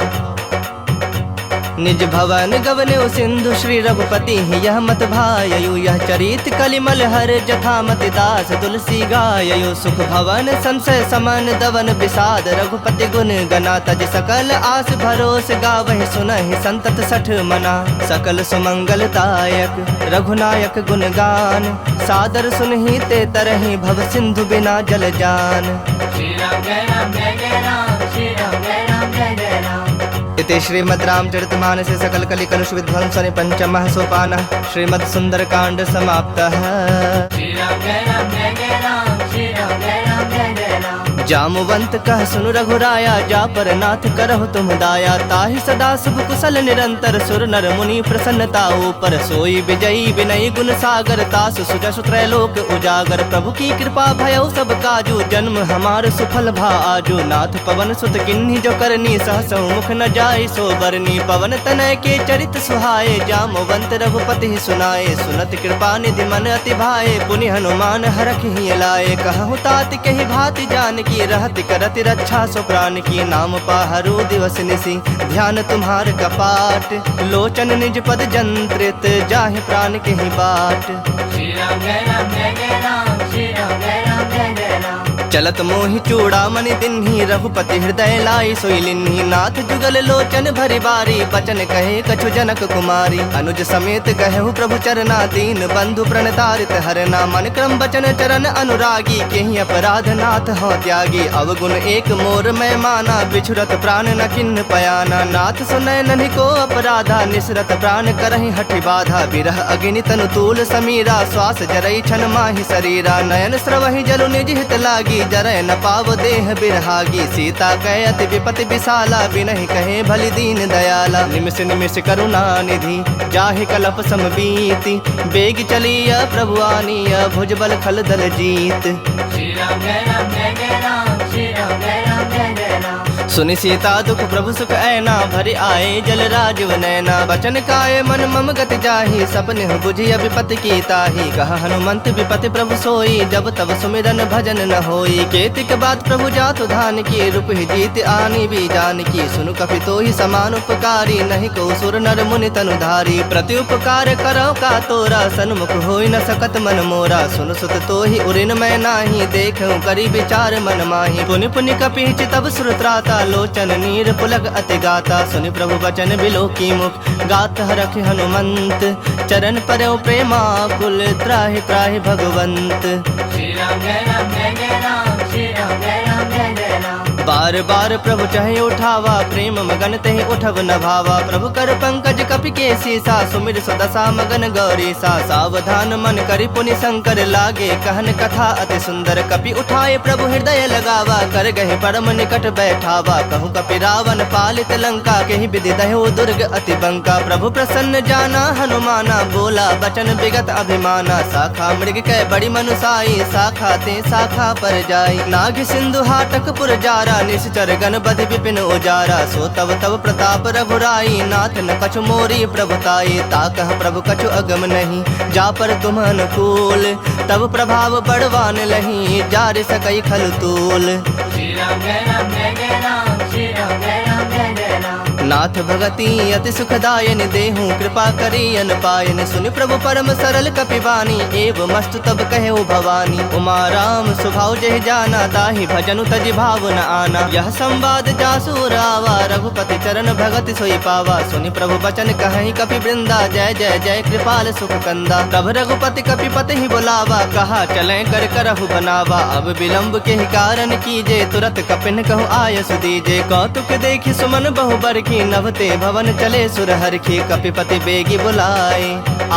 A: निज भवन गवने सिंधु श्री रघुपति यह मत भायु यह चरित कलिमल हर जथा मति दास तुलसी गायु सुख भवन संशय समन दवन विषाद रघुपति गुण गना तज सकल आस भरोस गावहि सुनहि संतत 60 मना सकल सुमंगलदायक रघुनायक गुण गान सादर सुनहि ते तरहि भव सिंधु बिना जल जान।
B: श्री राम जय राम जय जय राम श्री राम जय राम जय जय राम।
A: इति श्रीमद् रामचरितमानसे सकल कलि कलुष विध्वंसने 5मः सोपानः श्रीमद् सुंदरकांड समाप्तः।
B: श्री राम जय राम जय जय राम श्री राम जय राम जय जय राम।
A: जामवंत कह सुनु रघुराया जा पर नाथ करहु तुम दाया ताहि सदा शुभ कुशल निरंतर सुर नर मुनि प्रसन्नता ऊपर सोई विजयी विनयी गुण सागर तासु सुजसु त्रैलोक उजागर प्रभु की कृपा भयउ सब काजू जन्म हमार सुफल भा आजू नाथ पवन सुत किन्ही जो करनी सहसहु मुख न जाय सो बरनी पवन तनय के चरित सुहाए जामवंत रघुपति सुनाए सुनत कृपा निधि मन अति भाए पुनि हनुमान हरख ही लाए कहु तात कही भाति जान की रहत करत रक्षा सो प्राण की नाम पाहरु दिवस निसी ध्यान तुम्हार कपाट लोचन निज पद जंत्रित जाहि प्राण के ही बाट।
B: श्री राम जय राम जय जय राम श्री राम जय राम जय जय राम।
A: चलत मोहि चूड़ामणि दिन्ही रघुपति हृदय लाई सोई लिन्ही नाथ जुगल लोचन भरि बारी बचन कहे कछु जनक कुमारी अनुज समेत गहु प्रभु चरना दीन बंधु प्रणतारित हरना मन क्रम बचन चरण अनुरागी केहि अपराध नाथ हो त्यागी अवगुण एक मोर मैं माना बिछुरत प्राण न किन्न पयाना नाथ सुनय ननि को अपराधा निसरत प्राण करहि हठि बाधा बिरह अग्नि तनु तूल समीरा श्वास जरई छन माहि शरीरा नयन स्रवहि जलु निज हित लागी जरय न पाव देह बिरहागी सीता कहे अति विपति विशाला बिनहि कहे भलि दीन दयाला निमिष निमिष करुणा निधि जाहि कलप सम बीति बेग चलिया प्रभु आनिया भुजबल खल दल जीत
B: श्री राम जय राम जय जय राम श्री राम जय राम जय जय राम
A: सुनि सीता दुख प्रभु सुख ऐना भरि आए जल राजीव नैना बचन काय मन मम गति जाहि सपने बुझि विपति की ताहि कहा हनुमंत विपति प्रभु सोई जब तब सुमिरन भजन न होई केतिक बात प्रभु जातु धान की रूप ही जीत आनी भी जान की सुनु कपि तो ही समान उपकारी नहीं को सुर नर मुनि तनुधारी प्रति उपकार करो का तोरा सन्मुख होई न सकत मन मोरा सुन सुत तो ही उरिन मैं नाही देखूं करी विचार मन माही पुनि पुनि कपि चितव सुरत्राता लोचन नीर पुलक अति गाता सुनि प्रभु बचन बिलो की मुख गात हरख हनुमंत चरण परयो प्रेमा कुल त्राहि त्राहि भगवंत
B: श्री राम जय राम जय जय राम श्री राम जय राम जय जय राम
A: बार बार प्रभु चाहे उठावा प्रेम मगन तहि उठव न भावा प्रभु कर पंकज कपि के सीसा सुमिर सुदशा मगन गौरी सा सावधान मन करि पुनि शंकर लागे कहन कथा अति सुंदर कपि उठाए प्रभु हृदय लगावा कर गहे परम निकट बैठावा कहूँ कपि रावण पालित लंका केहि विधि दह्यो दुर्ग अति बंका प्रभु प्रसन्न जाना हनुमाना बोला बचन विगत अभिमाना शाखा मृग कै बड़ी मनुसाई शाखा ते शाखा पर जाई नाग सिंधु हाटक पुर जारा निश्चर गण बधि विपिन उजारा सो तव तव प्रताप रघुराई नाथ न कछु मोरी प्रभुताई ताकह प्रभु कछु अगम नहीं जा पर तुम अनुकूल तब प्रभाव बड़वान लही जार सकई खल तूल
B: श्री राम जय राम जय जय राम श्री राम जय राम जय जय राम
A: नाथ भगति अति सुखदायन देहूँ कृपा करी अन पायन सुनि प्रभु परम सरल कपिवानी एव मस्त तब कहे भवानी उमा राम सुभाव जहि जाना ताहि भजनु तजि भाव न आना यह संवाद जासु रावा रघुपति चरण भगति सोई पावा सुनि प्रभु बचन कहि कपि वृंदा जय जय जय कृपाल सुख कंदा तब रघुपति कपि पति ही बुलावा कहा चले कर करहु बनावा अब विलंब के कारण कीजे तुरत कपिन कहु आयस दीजे कौतुक देखि सुमन बहु बर की नभते भवन चले सुरहर की कपिपति बेगी बुलाए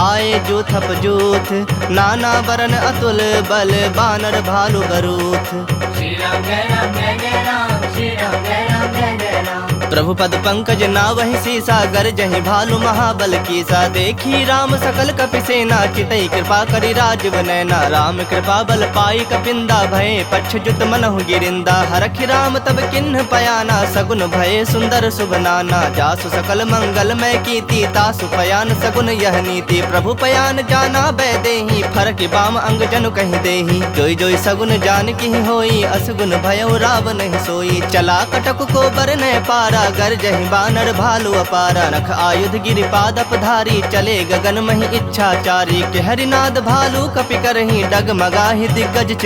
A: आए जूथप जूथ नाना बरन अतुल बल बानर भालु बरूथ
B: श्री राम जय राम जय जय राम श्री राम जय राम जय जय राम
A: प्रभु पद पंकज नावहि सीसा गर जहि भालु महाबल कीसा देखी राम सकल कपि सेना चितई कृपा करि राजीव नैना राम कृपा बल पाई कपिंदा भय पक्ष जुत मनहु गिरिंदा हरखि राम तब किन्ह पयाना सगुन भय सुंदर शुभ नाना जासु सकल मंगल मय कीति तासु पयान सगुन यह नीति प्रभु पयान जाना बै देहि फरक बाम अंग जनु कहि देहि जोई जोई सगुन जान की होई असगुन भयो राव नहीं सोई चला कटक को बर न पारा गर जहि बानर भालु अपारा नख आयुध गिरि पादप धारी चले गगन मही इच्छाचारी के हरिनाद भालु कपि करहि डगमगाहि दिग्गज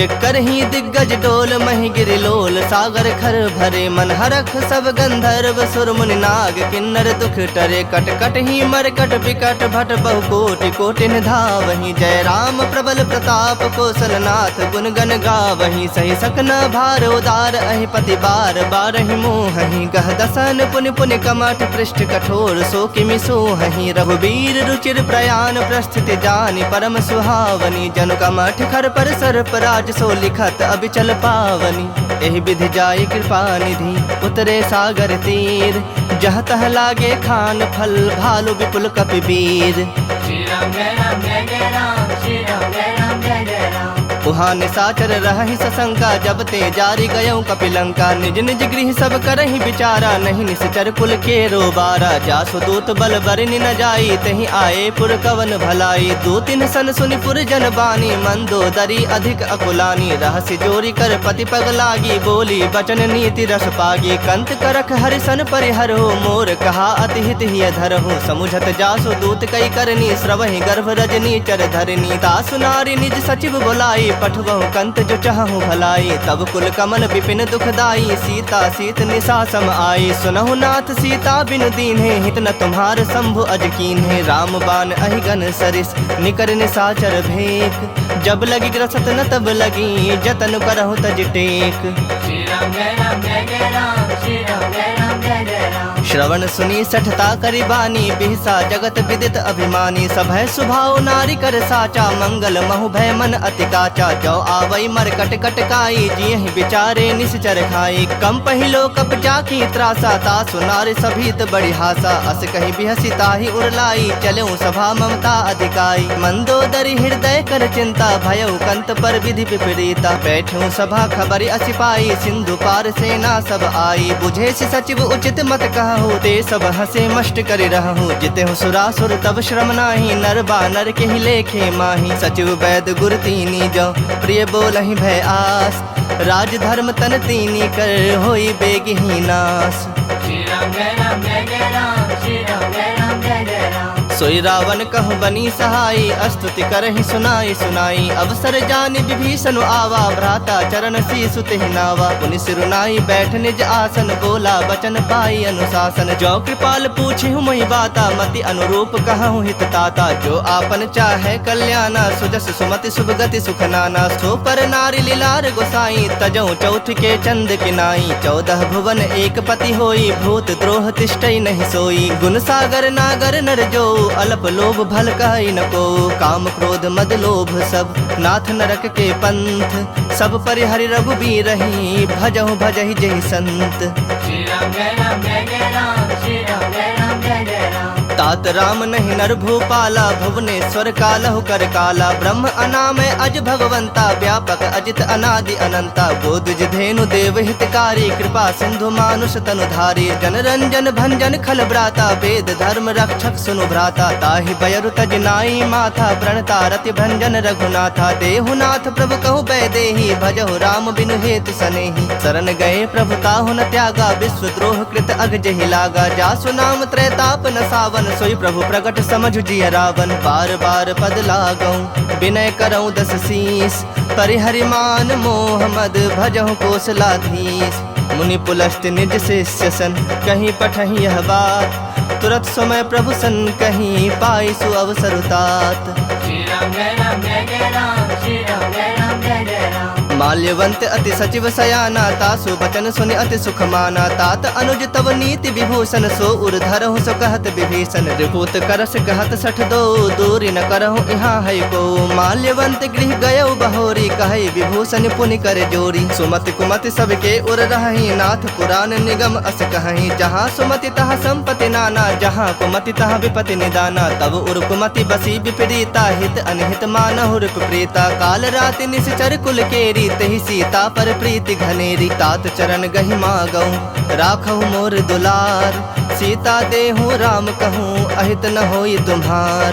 A: चिक्कर ही दिग्गज डोल मही गिरि लोल सागर खर भरे मन हरख सब गंधर्व सुर मुनि नाग किन्नर दुख टरे कट कट ही मरकट विकट भट बहु कोटि कोटि धावहि जय राम प्रबल प्रताप कौशलनाथ गुण गण गावहि सही सकन भार उदार अहि पति बार बारहि मोहहि गह दसन पुनि पुनि कमठ पृष्ठ कठोर सो किमि सोहहि रघुबीर रुचिर प्रयाण प्रस्थिति जानि परम सुहावनी जनु कमठ खर पर सर्प राज सो लिखत अबिचल पावनी एहि विधि जाय कृपा निधि उतरे सागर तीर जह तह लागे खान फल भालु विपुल कपि वीर
B: श्री राम जय राम जय जय राम श्री राम जय राम जय जय राम
A: उहाँ निसाचर रहि सशंका जब ते जारी गयऊ कपिलंका निज निज गृह सब करहि विचारा नहीं निश्चर कुल के रोबारा जासु दूत बल बरनि न जाई तहि आए पुर कवन भलाई दो तीन सन सुनि पुर जन बानी मंदोदरी अधिक अकुलानी रहस्य जोरी कर पति पग लागी बोली बचन नीति रस पागी कंत करख हरिसन परिहर हो मोर कहा अति हित ही धर हो समुझत जासु दूत कई करनी श्रवहि गर्भ रजनी चर धरनी तासु नारी निज सचिव बोलाई पठवहु कंत जो चाहूँ भलाई। तब कुल कमल विपिन दुखदाई, सीता सीत निशा सम आई। सुनहु नाथ सीता बिनु दीन्हे, हित न तुम्हार शंभु अजकीन है। राम बाण अहिगन सरिस, निकर निशाचर भेक। जब लगी ग्रसत न तब लगी, जतन करहु तज टेक।
B: श्री राम जय राम जय जय राम, श्री राम जय राम जय जय राम।
A: श्रवण सुनी सठता करि बानी, बिहसा जगत विदित अभिमानी। सभय सुभाव नारी कर साचा, मंगल महु भय मन अति काचा। जो आवई मरकट कटकाई, जियहि विचारे निश्चर खाई। कम पहिलो कप जाकी त्रासा, तासु नारी सभीत बड़ी हासा। अस कहीं बिहसी ताहि उरलाई, चलऊँ सभा ममता अधिकाई। मंदोदरी हृदय कर चिंता, भयउ कंत पर विधि विपरीता। बैठूं सभा खबर असी पाई, सिंधु पार सेना सब आई। बुझे सि सचिव उचित मत कहूँ, ते सब हंसे मष्ट करि रहूँ। जिते हूँ सुरासुर तब श्रम नाही, नर बानर के ही लेखे माही। सचिव वैद गुर तीनी जो, प्रिय बोलहि भय आस। राज धर्म तन तीनी कर, होई बेगहि नास।
B: श्री राम जय राम जय जय राम, श्री राम जय राम जय जय राम।
A: सोई रावण कहु बनी सहाई, अस्तुति करहि सुनाई सुनाई। अवसर जानि विभीषण आवा, भ्राता चरण सीसु तेहि नावा। पुनि सिरुनाई बैठ निज आसन, बोला बचन पाई अनुशासन। जो कृपाल पूछिहु मोहि बाता, मति अनुरूप कहूँ हित ताता। जो आपन चाहे कल्याणा, सुजस सुमति शुभ गति सुख नाना। सो पर नारी लीलार गोसाई, तजऊ चौथ के चंद किनाई। 14 भुवन एक पति होई, भूत द्रोह तिष्ठई नहीं सोई। गुण सागर नागर नर जो, अल्प लोभ भल कहि न को। काम क्रोध मद लोभ सब, नाथ नरक के पंथ। सब परिहरि रघुबीर रही, भजहु भजहि जहि संत।
B: श्री राम जय राम जय जय राम, श्री राम जय राम जय जय राम।
A: तात राम नहीं नर भूपाला, भुवनेश्वर कालहु कर काला। ब्रह्म अनामय अज भगवंता, व्यापक अजित अनादि अनंता। बोधज धेनु देव हितकारी, कृपा सिंधु मानुष तनुधारी। जन रंजन भंजन खल ब्राता, वेद धर्म रक्षक सुनु भ्राता। ताहि बयरु तज नाई माथा, प्रणता रति भंजन रघुनाथा। देहुनाथ प्रभु कहु बैदेही, भजहु राम बिनु हेतु सनेही। शरण गए प्रभु ताहु न त्यागा, विश्व द्रोह कृत अग जहि लागा। जासु नाम त्रैताप न सावन, सोई प्रभु प्रगट समझु जिय रावण। बार बार पद लागऊं, विनय करऊं 10 शीस। परिहरि मान मोह मद, भजहु कोसलाधीश। मुनि पुलस्त निज शिष्य सन, कहीं पठहि यह बात। तुरत समय प्रभु सन, कहीं पाई सु अवसर तात।
B: श्री राम जय राम जय जय राम, श्री राम जय राम जय जय राम।
A: माल्यवंत अति सचिव सयाना, तासु बचन सुनि अति सुख माना। तात अनुज तव नीति विभूषण, सो उर धरहु सो कहत विभीषण। रिपुत करस कहत सठ दो, दूरी न करहु यहाँ है को। माल्यवंत गृह गयउ बहोरी, कहै विभूषण पुनि कर जोरी। सुमति कुमति सबके उर रहहि, नाथ पुराण निगम अस कहहि। जहाँ सुमति तहाँ संपत्ति नाना, जहाँ कुमति तहाँ विपति निदाना। तब उर कुमति बसी विपरीता, हित अनहित मानहु रिप प्रीता। काल राति निश्चर कुल केरी, तेहि सीता पर प्रीति घनेरी। तात चरण गहि मागऊं, राखहु मोर दुलार। सीता देहु राम कहूँ, अहित न होई तुम्हार।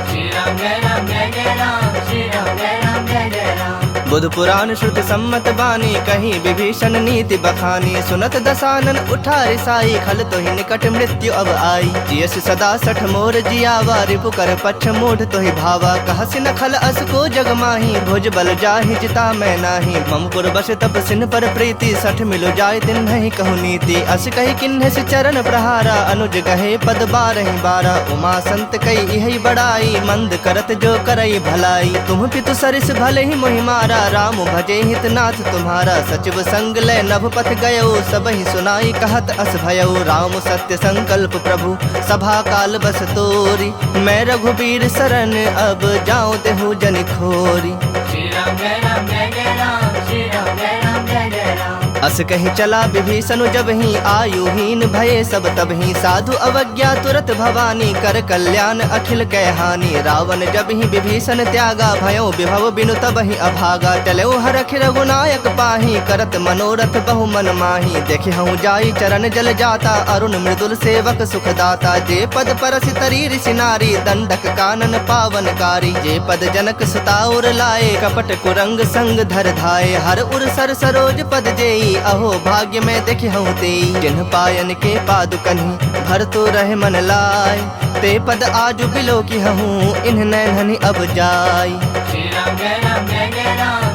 B: श्री राम जय राम जय जय राम, श्री राम जय राम जय जय राम।
A: बुध पुराण श्रुति सम्मत बानी, कहीं विभीषण नीति बखानी। सुनत दसानन उठा रिसाई, खल तो ही निकट मृत्यु अब आई। जियस सदा सठ मोर जियावा, रिपु कर पक्ष मूढ़ तो ही भावा। कहसि न खल अस को जग माही, भुज बल जाहि जिता मैं नाही। मम पुर बस तप सिन पर प्रीति, सठ मिलो जाय दिन नहीं कहु नीति। अस कही किन्ह सि चरण प्रहारा, अनुज गहे पद 12 12। उमा संत कई यही बड़ाई, मंद करत जो करई भलाई। तुम पितु सरिस भले ही मोहि मारा, राम भजे हितनाथ तुम्हारा। सचिव संग लय नभ पथ गयो, सबहि सुनाई कहत अस भयउ। राम सत्य संकल्प प्रभु, सभा काल बस तोरी। मैं रघुबीर शरण, अब जाऊं देहु जनि खोरी।
B: श्री राम जय राम जय जय राम, श्री राम जय राम जय जय राम।
A: अस कही चला विभीषण जब ही, आयुहीन भये सब तब ही। साधु अवज्ञा तुरत भवानी, कर कल्याण अखिल कै हानि। रावण जब ही विभीषण त्यागा, भयो विभव बिनु तब ही अभागा। टलऊ हरख रघुनायक पाही, करत मनोरथ बहु मन माही। देखे हूँ जाई चरण जल जाता, अरुण मृदुल सेवक सुखदाता। जे पद परसि तरी ऋषि नारी, दंडक कानन पावनकारी। जे पद जनक सुता उर लाए, कपट कुरंग संग धर धाये। हर उर सर सरोज पद जेई, अहो भाग्य में देखि हूँ तेई। जिन्ह पायन के पादुकन्हि, भर तो रहे मन लाय। ते पद आजु बिलो की हूँ, इन्ह नैनहि अब जाय।
B: श्री राम जय राम जय जय राम,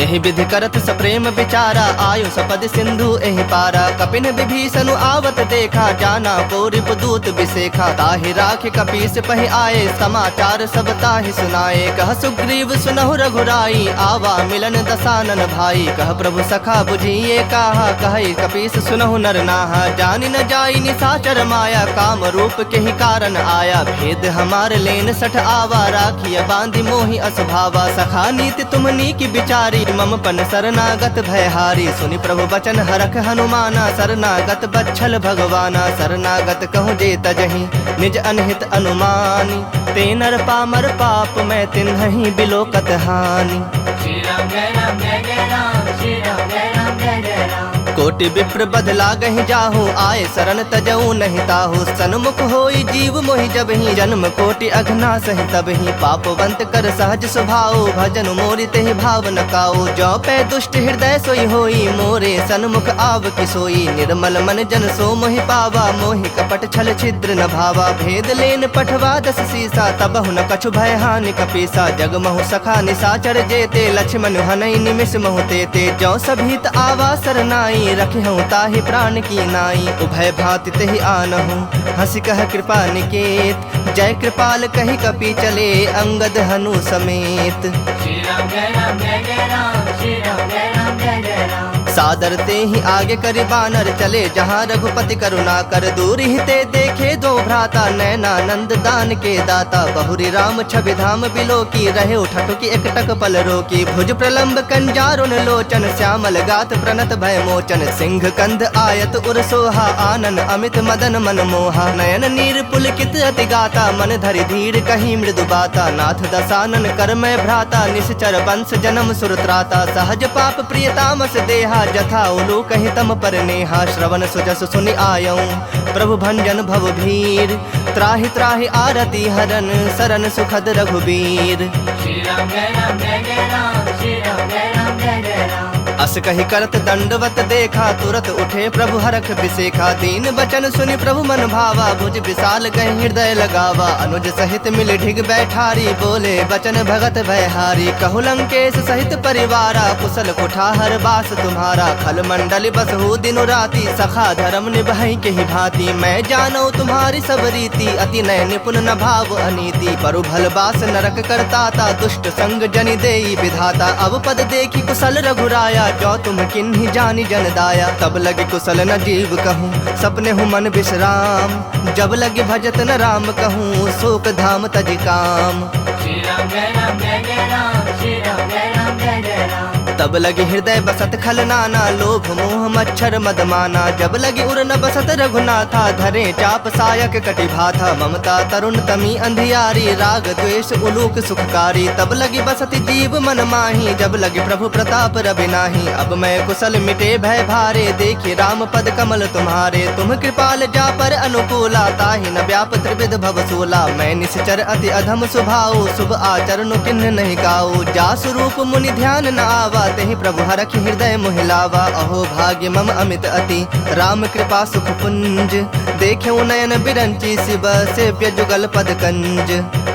A: एहि विधि करत सप्रेम विचारा आयु सपद सिंधु एहि पारा कपिन विभीषण आवत देखा जाना को रिपुदूत विसेखा ताहि राख कपीस पहि आए समाचार सब ताहि सुनाए कह सुग्रीव सुनहु रघुराई आवा मिलन दसानन भाई कह प्रभु सखा बुझिए काहा कहि कपीस सुनहु नर नाहा जानि न जाई निशाचर माया काम रूप के ही कारण आया भेद हमार लेन सठ आवा राखिय बांधि मोहि असभावा सखा नीति तुमनी की बिचारी मम पन शरणागत भयहारी सुनि प्रभु बचन हरख हनुमाना शरणागत बच्छल भगवाना शरणागत कहूँ जे तजहि निज अनहित अनुमानी ते नर पामर पाप मैं तिन्हि बिलोकत हानि
B: श्री राम जय राम जय जय राम श्री राम जय राम जय जय राम
A: कोटि विप्र बदला गहि जाहू आए शरण तजऊ नहीं ताहू सन्मुख होई जीव मोहि जब ही जन्म कोटि अघना सहि तब ही पापवंत कर सहज स्वभाव भजन मोरि तेहि भाव न काऊ जो पै दुष्ट हृदय सोई होई मोरे सन्मुख आव की सोई निर्मल मन जन सो मोहि पावा मोहि कपट छल छिद्र न भावा भेद लेन पठवा दस सीसा तबहु न कछु भय हानि कपीसा जग महु सखा निशाचर जेते लक्ष्मण हनई निमिष महु तेते जो सभीत आवा सरनाई रखे हूँ ताहि प्राण की नाई उभय भांति तेहि आनहूँ हंसी कह कृपा निकेत जय कृपाल कही कपि चले अंगद हनु समेत
B: श्री राम जय राम जय जय राम श्री राम जय राम जय जय राम
A: सादर ते ही आगे करि बानर चले जहाँ रघुपति करुणा कर दूर ही ते देखे दो भ्राता नैनानंद दान के दाता बहुरी राम छवि धाम बिलो की रहे उठटु की एकटक पल रोकी भुज प्रलंब कंजारुन लोचन श्यामल गात प्रणत भय मोचन सिंह कंध आयत उर सोहा आनन अमित मदन मन मोहा नयन नीर पुलकित अति गाता मन धरि धीर कही मृदु बाता नाथ दसानन कर मैं भ्राता निश्चर वंश जन्म सुरत्राता सहज पाप प्रियतामस देहा जथा उलू कहि तम पर नेहा श्रवण सुजस सुनि आयऊं प्रभु भंजन भव भीर त्राहि त्राहि आरती हरन सरन सुखद रघुबीर
B: श्री राम जय राम जय जय राम श्री राम जय राम जय जय राम
A: अस कहि करत दंडवत देखा तुरत उठे प्रभु हरख बिसेखा दीन बचन सुनि प्रभु मन भावा भुज विशाल कहि हृदय लगावा अनुज सहित मिल ढिग बैठारी बोले बचन भगत भयहारी कहु लंकेश सहित परिवारा कुशल कुठाहर बास तुम्हारा खल मंडल बसहु दिनु राति सखा धर्म निभाई के ही भांति मैं जानो तुम्हारी सब रीति अति नय निपुण न भाव अनीति परु भल बास नरक करताता दुष्ट संग जनि देई विधाता अब पद देखी कुशल रघुराया जो तुम किन्हीं जानी जन दाया तब लगे कुशल न जीव कहूँ सपने हूँ मन विश्राम जब लगे भजत न राम कहूँ शोक धाम तज काम
B: श्री राम जय राम जय जय राम श्री राम जय राम जय जय राम
A: तब लगे हृदय बसत खल नाना लोभ मोह मच्छर मदमाना जब लगे उर न बसत रघुनाथा धरे चाप सायक कटि भाथा ममता तरुण तमी अंधियारी राग द्वेष उलूक सुखकारी तब लगी बसत जीव मन माही जब लगे प्रभु प्रताप रवि नाही अब मैं कुशल मिटे भय भारे देखी राम पद कमल तुम्हारे तुम कृपाल जा पर अनुकूला ताहि न व्याप त्रिविध भवसूला मैं निश्चर अति अधम स्वभाव शुभ आचरण किन्ह नहीं गाऊ जा स्वरूप मुनि ध्यान न आवा तेहि प्रभु हरख हृदय मोहिलावा अहो भाग्य मम अमित अति राम कृपा सुख पुंज देखे नयन बिरंची शिव सेव्य जुगल पद कंज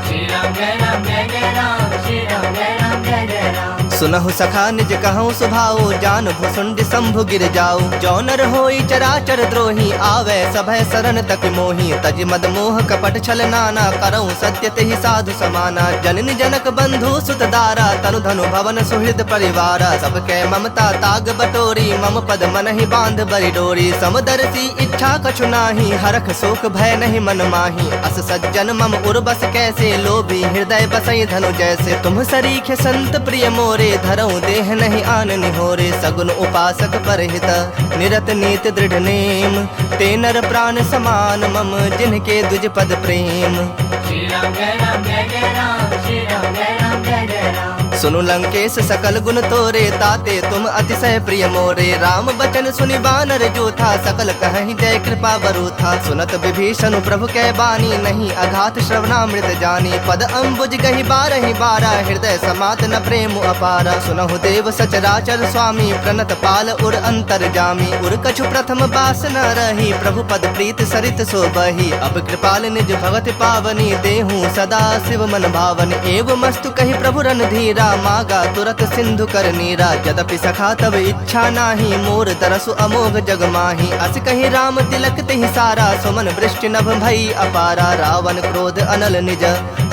B: श्री राम जय राम जय जय राम श्री राम जय राम जय जय राम
A: सुनहु सखा निज कहूँ सुभाओ जान भुसुंड शंभु गिर जाऊ जो नर होई चराचर द्रोही आवे सभय शरण तक मोही तज मद मोह कपट छल नाना करऊँ सत्य तेहि साधु समाना जननी जनक बंधु सुत दारा तनु धनु भवन सुहृद परिवारा सबके ममता ताग बटोरी मम पद मन ही बांध बरि डोरी समदर्शी इच्छा कछु नाही हरख शोक भय नहीं मन माही अस सज्जन मम उर्बस कैसे लोभी हृदय बसई धनु जैसे तुम सरीखे संत प्रिय मोरे धरऊँ देह नहीं आन निहोरे सगुन उपासक परहित निरत नीत दृढ़ नेम ते नर प्राण समान मम जिनके दुज पद प्रेम
B: श्री राम जय राम जय जय राम श्री राम जय राम जय जय राम
A: सुनु लंकेश सकल गुण तोरे ताते तुम अतिशय प्रिय मोरे राम बचन सुनि बानर जो था सकल कहीं जय कृपा बरु था सुनत विभीषण प्रभु कै बानी नहीं अघात श्रवणामृत जानी पद अम्बुज गही बारा हृदय समात न प्रेम अपारा सुनहु देव सचराचर स्वामी प्रणत पाल उर अंतर जामी उर कछु प्रथम बास न रही प्रभु पद प्रीत सरित सो बही अब कृपाल निज भगत पावनी देहूँ सदा शिव मन भावन एवं मस्तु कही प्रभु रणधीरा मागा तुरत सिंधु कर नीरा। यद्यपि सखा तब इच्छा नाही, मोर तरसु अमोघ जग माही। अस कहीं राम तिलक तिहि सारा, सुमन वृष्टि नभ भई अपारा। रावण क्रोध अनल निज,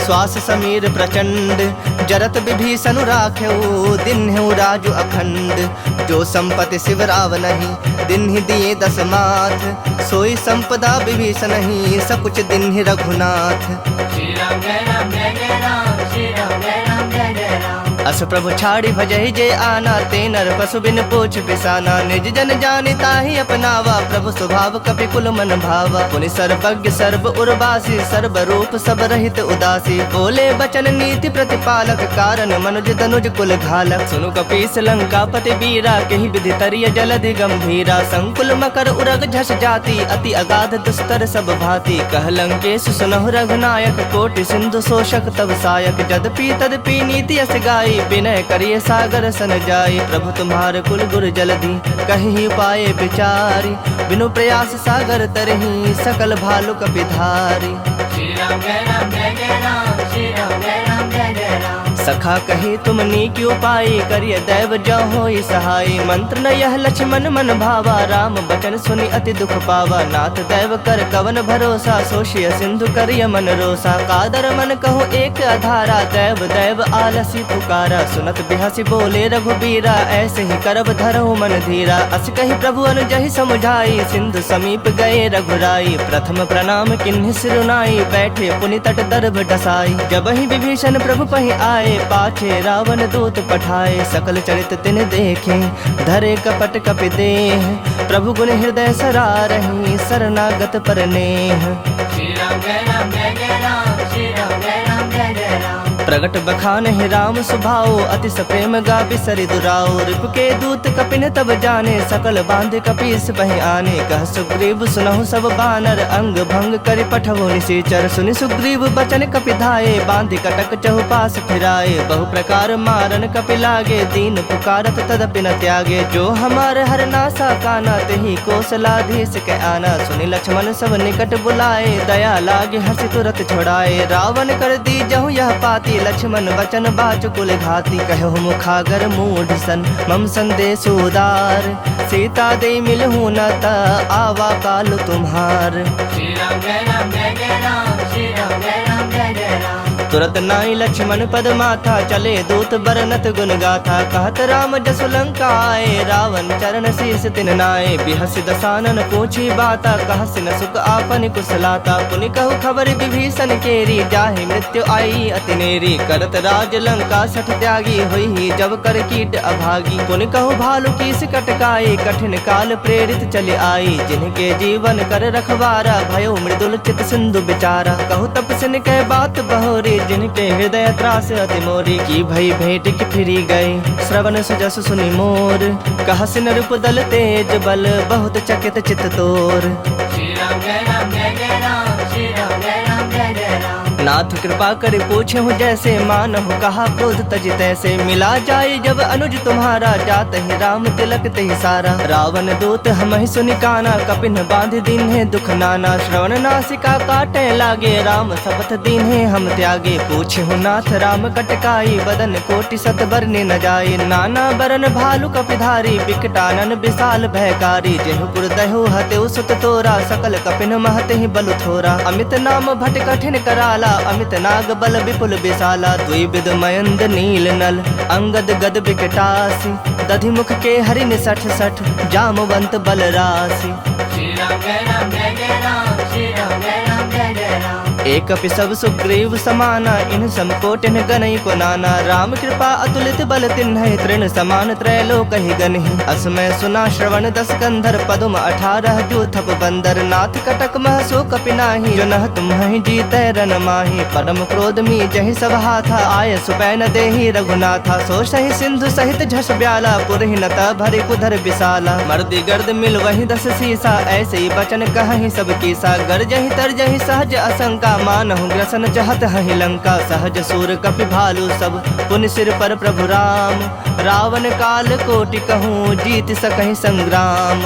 A: श्वास समीर प्रचंड। जरत विभीषण राख्यऊ, दिन्हु राजु अखंड। जो संपत्ति शिव राव नहीं, दिन्हि दिए दस माथ। सोई संपदा विभीषण ही, सकुच दिन्हि रघुनाथ।
B: श्री राम जय राम जय जय राम, श्री राम जय राम जय जय राम।
A: अस प्रभु छाड़ी भजहि जे आना, ते नर पशु बिन पोछ पिसाना। निज जन जानि ताहि अपनावा, प्रभु स्वभाव कपि कुल मन भावा। पुनि सर्वज्ञ सर्व उर्वासी, सर्व रूप सब रहित उदासी। बोले बचन नीति प्रतिपालक, कारण मनुज तनुज कुल घालक। सुनु कपीस लंकापति बीरा, केहि विधि तरिय जलधि गंभीरा। संकुल मकर उरग झस जाति, अति अगाध दुस्तर सब भांति। कह लंकेश सुनहु रघुनायक, कोटि सिंधु शोषक तब सायक। जदपि तदपि नीति यस गाई, विनय करिए सागर सन जाई। प्रभु तुम्हारे कुल गुर जलधि, कहीं पाए विचारी। बिनु प्रयास सागर तरही, सकल भालु कपिधारी।
B: श्री राम जय राम जय जय राम, श्री राम जय राम जय जय राम।
A: सखा कही तुम नीक उपाय, करिय दैव जो होई सहाय। मंत्र न यह लक्ष्मण मन भावा, राम बचन सुनि अति दुख पावा। नाथ दैव कर कवन भरोसा, सोशिय सिंधु करिय मन रोसा। कादर मन कहो एक आधारा, दैव दैव आलसी पुकारा। सुनत बिहसी बोले रघुबीरा, ऐसे ही करब धरहु मन धीरा। अस कही प्रभु अनुजहि समुझाई, सिंधु समीप गए रघुराई। प्रथम प्रणाम किन्हि सिरुनाई, बैठे पुनि तट दर्भ डसाई। जबहि विभीषण प्रभु पहि आए, पाछे रावण दूत पठाए। सकल चरित तिन देखे, धरे कपट कपि देह। प्रभु गुण हृदय सरारहि, शरणागत पर नेह।
B: श्री राम जय राम जय जय राम, श्री राम जय राम जय जय राम।
A: प्रगट बखान ही राम सुभाओ, अति सप्रेम गा बिसरि दुराओ। रिप के दूत कपिन तब जाने, सकल बांध कपीस बहि आने। कह सुग्रीव सुनहु सब बानर, अंग भंग करि पठवो निशाचर। सुनि सुग्रीव बचन कपि धाये, बांधि कटक चहुपास फिराए। बहु प्रकार मारन कपि लागे, दीन पुकारत तदपि न त्यागे। जो हमार हर नासा काना, तेहि कौशलाधीश के आना। सुनि लक्ष्मण सब निकट बुलाए, दया लागे हर्षि तुरत छोड़ाए। रावण कर दी जहु यह पाती, लक्ष्मण बचन बाचु कुल घाती। कहु मुखागर मूढ़ सन, मम संदेश उदार। सीता दे मिलहु न ता, आवा काल तुम्हार।
B: श्री राम जय राम जय जय राम, श्री राम जय राम जय जय राम।
A: तुरत नाई लक्ष्मण पद माथा, चले दूत बरनत गुण गाथा। कहत राम जसु लंका आए, रावण चरण शीस तिन नाए। बिहसि दसानन पूछी बाता, कहसि न सुख आपन कुशलाता। पुनि कहु खबर विभीषण केरी, जाहि मृत्यु आई अति नेरी। करत राज लंका सठ त्यागी, होई जब कर कीट अभागी। पुनि कहु भालु कीस कटकाई, कठिन काल प्रेरित चले आई। जिनके जीवन कर रखवारा, भयो मृदुल चित सिंधु बिचारा। कहु तपसिन के बात बहोरी, जिनके हृदय त्रास अति मोरी। की भई भेंट की फिरी गए, श्रवण सुजस सुनि मोर। कहसिन रूप दल तेज बल, बहुत चकित चित तोर।
B: श्री राम जय राम जय जय राम, श्री राम जय राम जय जय राम।
A: नाथ कृपा कर पूछे हूँ जैसे, मानहु कहा क्रोध तजि तैसे। मिला जाए जब अनुज तुम्हारा, जात ही राम तिलक तेहि सारा। रावण दूत हमहि सुनि काना, कपिन बांध दीन्हे दुख नाना। श्रवण नासिका काटे लागे, राम शपथ दीन्हे हम त्यागे। पूछे हूँ नाथ राम कटकाई, बदन कोटि सत बरने न जाए। नाना बरन भालु कपिधारी, बिकटानन विशाल भयकारी। जेहुपुर दहु हतेउ सुत तोरा, सकल कपिन महते ही बलु थोरा। अमित नाम भट कठिन कराला, अमित नाग बल विपुल विशाला। द्विविध मयंद नील नल, अंगद गद विकटासी। दधि मुख के हरिन सठ सठ, जामवंत बल राशि।
B: श्री राम जय राम जय जय राम, श्री राम जय राम जय जय राम।
A: एक सब सुग्रीव समाना, इन समकोटिन गनई को नाना। राम कृपा अतुलित बल तिन्ह, तृण समान त्रैलोक ही गनहि। असमय सुना श्रवण दस कंधर, पदुम 18 जो थप बंदर। नाथ कटक मह सो कपि नाही, जो नह तुम्हि जीतै रन माही। परम क्रोध मी जहि सब हाथा, आय सुपै न देहि रघुनाथा। सो सहि सिंधु सहित झस ब्याला, पुरहि न त भरि कुधर विशाला। मर्दि गर्द मिल वहि 10 सीसा, ऐसे ही बचन कहहि सब कीसा। गरजहि तरजहि सहज असंका, मानहु ग्रसन चहत हहि लंका। सहज सूर कपि भालु सब, पुनि सिर पर प्रभु राम। रावण काल कोटि कहूँ, जीत सकहि संग्राम।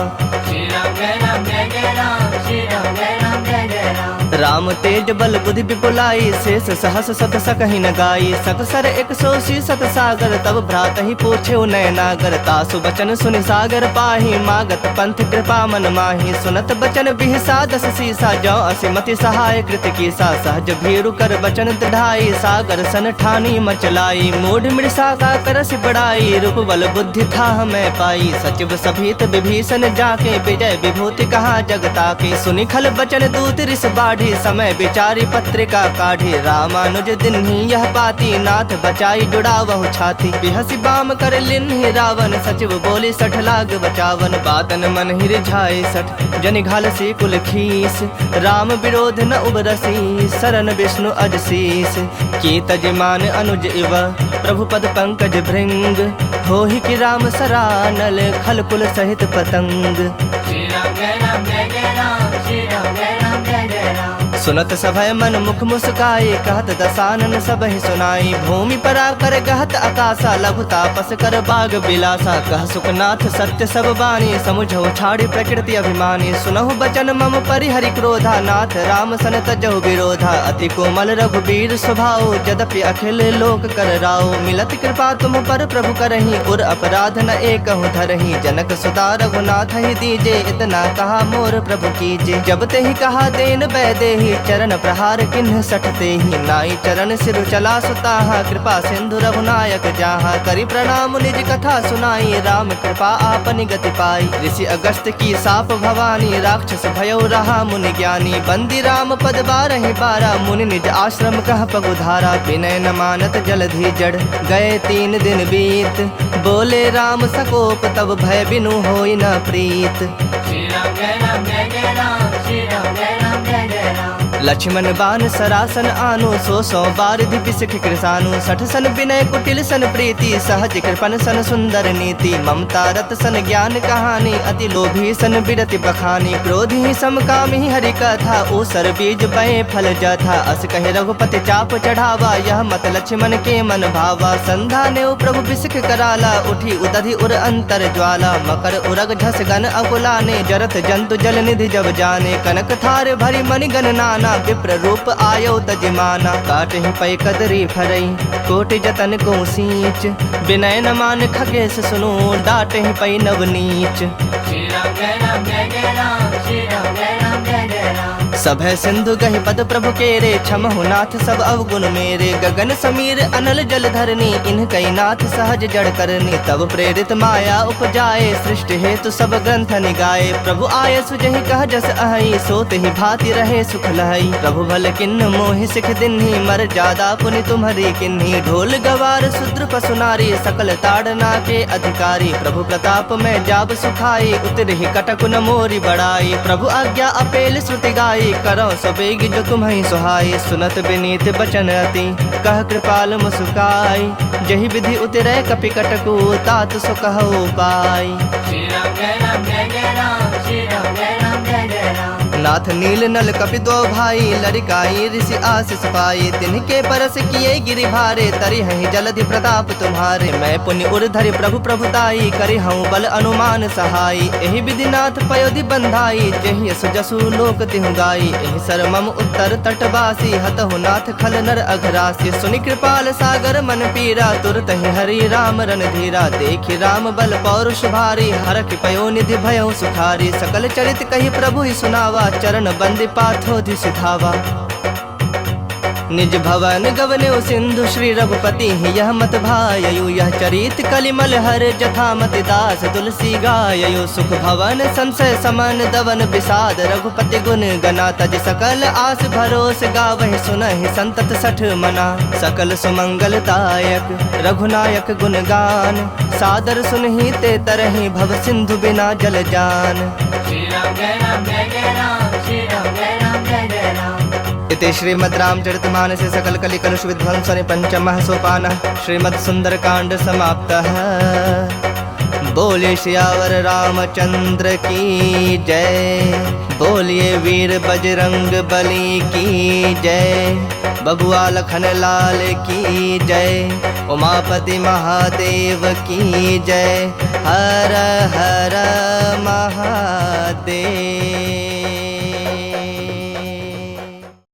B: श्री राम जय राम जय जय राम श्री राम जय राम जय जय राम
A: राम तेज बल बुद्धि विपुलाई शेष सहस सत सकहि न गाई सकसर 180 सत सागर तब भ्रात ही पूछे नयनागर तासु बचन सुनि सागर पाही मागत पंथ कृपा मन माही सुनत बचन बिहसा दस सीसा जो असिमति सहाय कृत कीसा सहज भीरु कर बचन दृढ़ाई सागर सन ठानी मचलाई मूढ़ मृषा का करस बड़ाई रूप बल बुद्धि था मैं पाई सचिव सभीत विभीषण जाके विजय विभूति कहा जगता के सुनि खल बचन दूत ऋष बाढ़ी समय विचारी पत्रिका काढ़ी रामानुज दिन ही यह पाती नाथ बचाई जुड़ा वह छाती बिहसी बाम कर लिन्हि रावण सचिव बोली 60 लाग बचावन बातन मन ही रिझाए 60 जनि घाल सी कुल खीस राम विरोध न उबरसी शरण विष्णु अजशीस की तजमान अनुज इव प्रभु पद पंकज भृंग होहि कि राम सरानल खल कुल सहित पतंग
B: श्री राम जय राम जय जय राम श्री राम जय राम जय जय राम
A: सुनत सभय मन मुख मुस्काए कहत दसानन सबहि सुनाई भूमि परा कर गहत आकाशा लघु तापस कर बाग बिलासा कह सुखनाथ सत्य सब बानी समुझो छाड़ी प्रकृति अभिमानी सुनहु बचन मम परिहरि क्रोधा नाथ राम सन तजहु विरोधा अति कोमल रघुबीर स्वभाव यद्यपि अखिल लोक कर राव मिलत कृपा तुम पर प्रभु करही उर अपराध न एकहु धरही जनक सुता रघुनाथ ही दीजे इतना कहा मोर प्रभु कीजे जब ते ही कहा देन बैदेही चरण प्रहार किन्ह सठते ही नाई चरण सिर चला सुताहा कृपा सिंधु रघुनायक जाहा करी प्रणाम निज कथा सुनाई राम कृपा आपनि गति पाई ऋषि अगस्त की साप भवानी राक्षस भयो रहा मुनि ज्ञानी बंदी राम पद बारहि बारा मुनि निज आश्रम कह पगुधारा विनय न मानत जलधि जड़ गए 3 दिन बीत बोले राम सकोप तब भय बिनु होई न प्रीत
B: श्री राम जय राम जय जय राम श्री राम जय राम जय जय राम
A: लक्ष्मण बान सरासन आनु 100 बारिधि बिसख कृसानु 60 सन विनय कुटिल सन प्रीति सहज कृपन सन सुंदर नीति ममता रत सन ज्ञान कहानी अति लोभी सन बिरति बखानी क्रोधी समकामी हरि कथा ओ सर बीज पय फल जथा अस कहे रघुपति चाप चढ़ावा यह मत लक्ष्मण के मन भावा संधा ने प्रभु बिसख कराला उठी उदधि उर अंतर ज्वाला मकर उरग झस गन अकुलाने जरत जंतु जल निधि जब जाने कनक थार भरी मणि गण नाना विप्र रूप आयो तजमाना काट ही पै कदरी फरई कोटि जतन को सींच विनय न मान खगेश सुनो डाट ही पै नवनीच
B: श्री राम जय राम जय जय राम श्री राम जय राम जय जय राम
A: सभय सिंधु गहि पद प्रभु केरे क्षमहु नाथ सब अवगुण मेरे गगन समीर अनल जल धरनी इन कई नाथ सहज जड़ करनी तब प्रेरित माया उपजाए सृष्टि हेतु सब ग्रंथ निगाए प्रभु आय सुजहि कह जस अहि सोत ही भांति रहे सुख लहई प्रभु भल किन्न मोहि सिख दिन्ही मर जादा पुनि तुम्हारी किन्ही ढोल गवार शूद्र पशु नारी सकल ताड़ना के अधिकारी प्रभु प्रताप में जाब सुखाई उतर ही कटक न मोरी बड़ाई प्रभु आज्ञा अपेल श्रुति गाई करो सबेग जो तुम्हें सुहाई सुनत विनीत बचन अति कह कृपाल मुस्काई जही विधि उतरे कपि कटकु तात सो कहो पाई
B: श्री राम जय राम जय जय राम श्री राम जय राम जय जय राम
A: नाथ नील नल कपि दो भाई लड़काई ऋषि आशीष पाई तिनके परस किए गिरि भारे तरि हहि जलधि प्रताप तुम्हारे मैं पुण्य उर्धरि प्रभु प्रभुताई करि हूँ बल अनुमान सहाई एहि विधि नाथ पयोधि बंधाई जहि यस जसु लोक तिहु गाई एहि सर मम उत्तर तटवासी हतहु नाथ खल नर अघरासी सुनि कृपाल सागर मन पीरा तुरत ही हरि राम रणधीरा देखि राम बल पौरुष भारी हरखि पयो निधि भयो सुखारी सकल चरित कहि प्रभु ही सुनावा चरण बंदी पाथोधि सिधावा निज भवन गवन्यो सिंधु श्री रघुपति यह मत भाययु यह चरित कलिमल हर जथा मति दास तुलसी गाययु सुख भवन संशय समन दवन विषाद रघुपति गुण गना तज सकल आस भरोस गावहि सुनहि संतत 60 मना सकल सुमंगल दायक रघुनायक गुण गान सादर सुनहि ते तरहि भव सिंधु बिना जल जान
B: श्री राम जय राम जय जय राम श्री राम जय राम जय जय राम
A: इति श्रीमद् रामचरितमानसे सकल कलिकलुष विध्वंसने पंचमः सोपानः श्रीमद् सुंदरकांड समाप्तः। बोलिए सियावर रामचंद्र की जय। बोलिए वीर बजरंग बली की जय। बबुआ लखन लाल की जय। उमापति महादेव की जय। हर हर महादेव।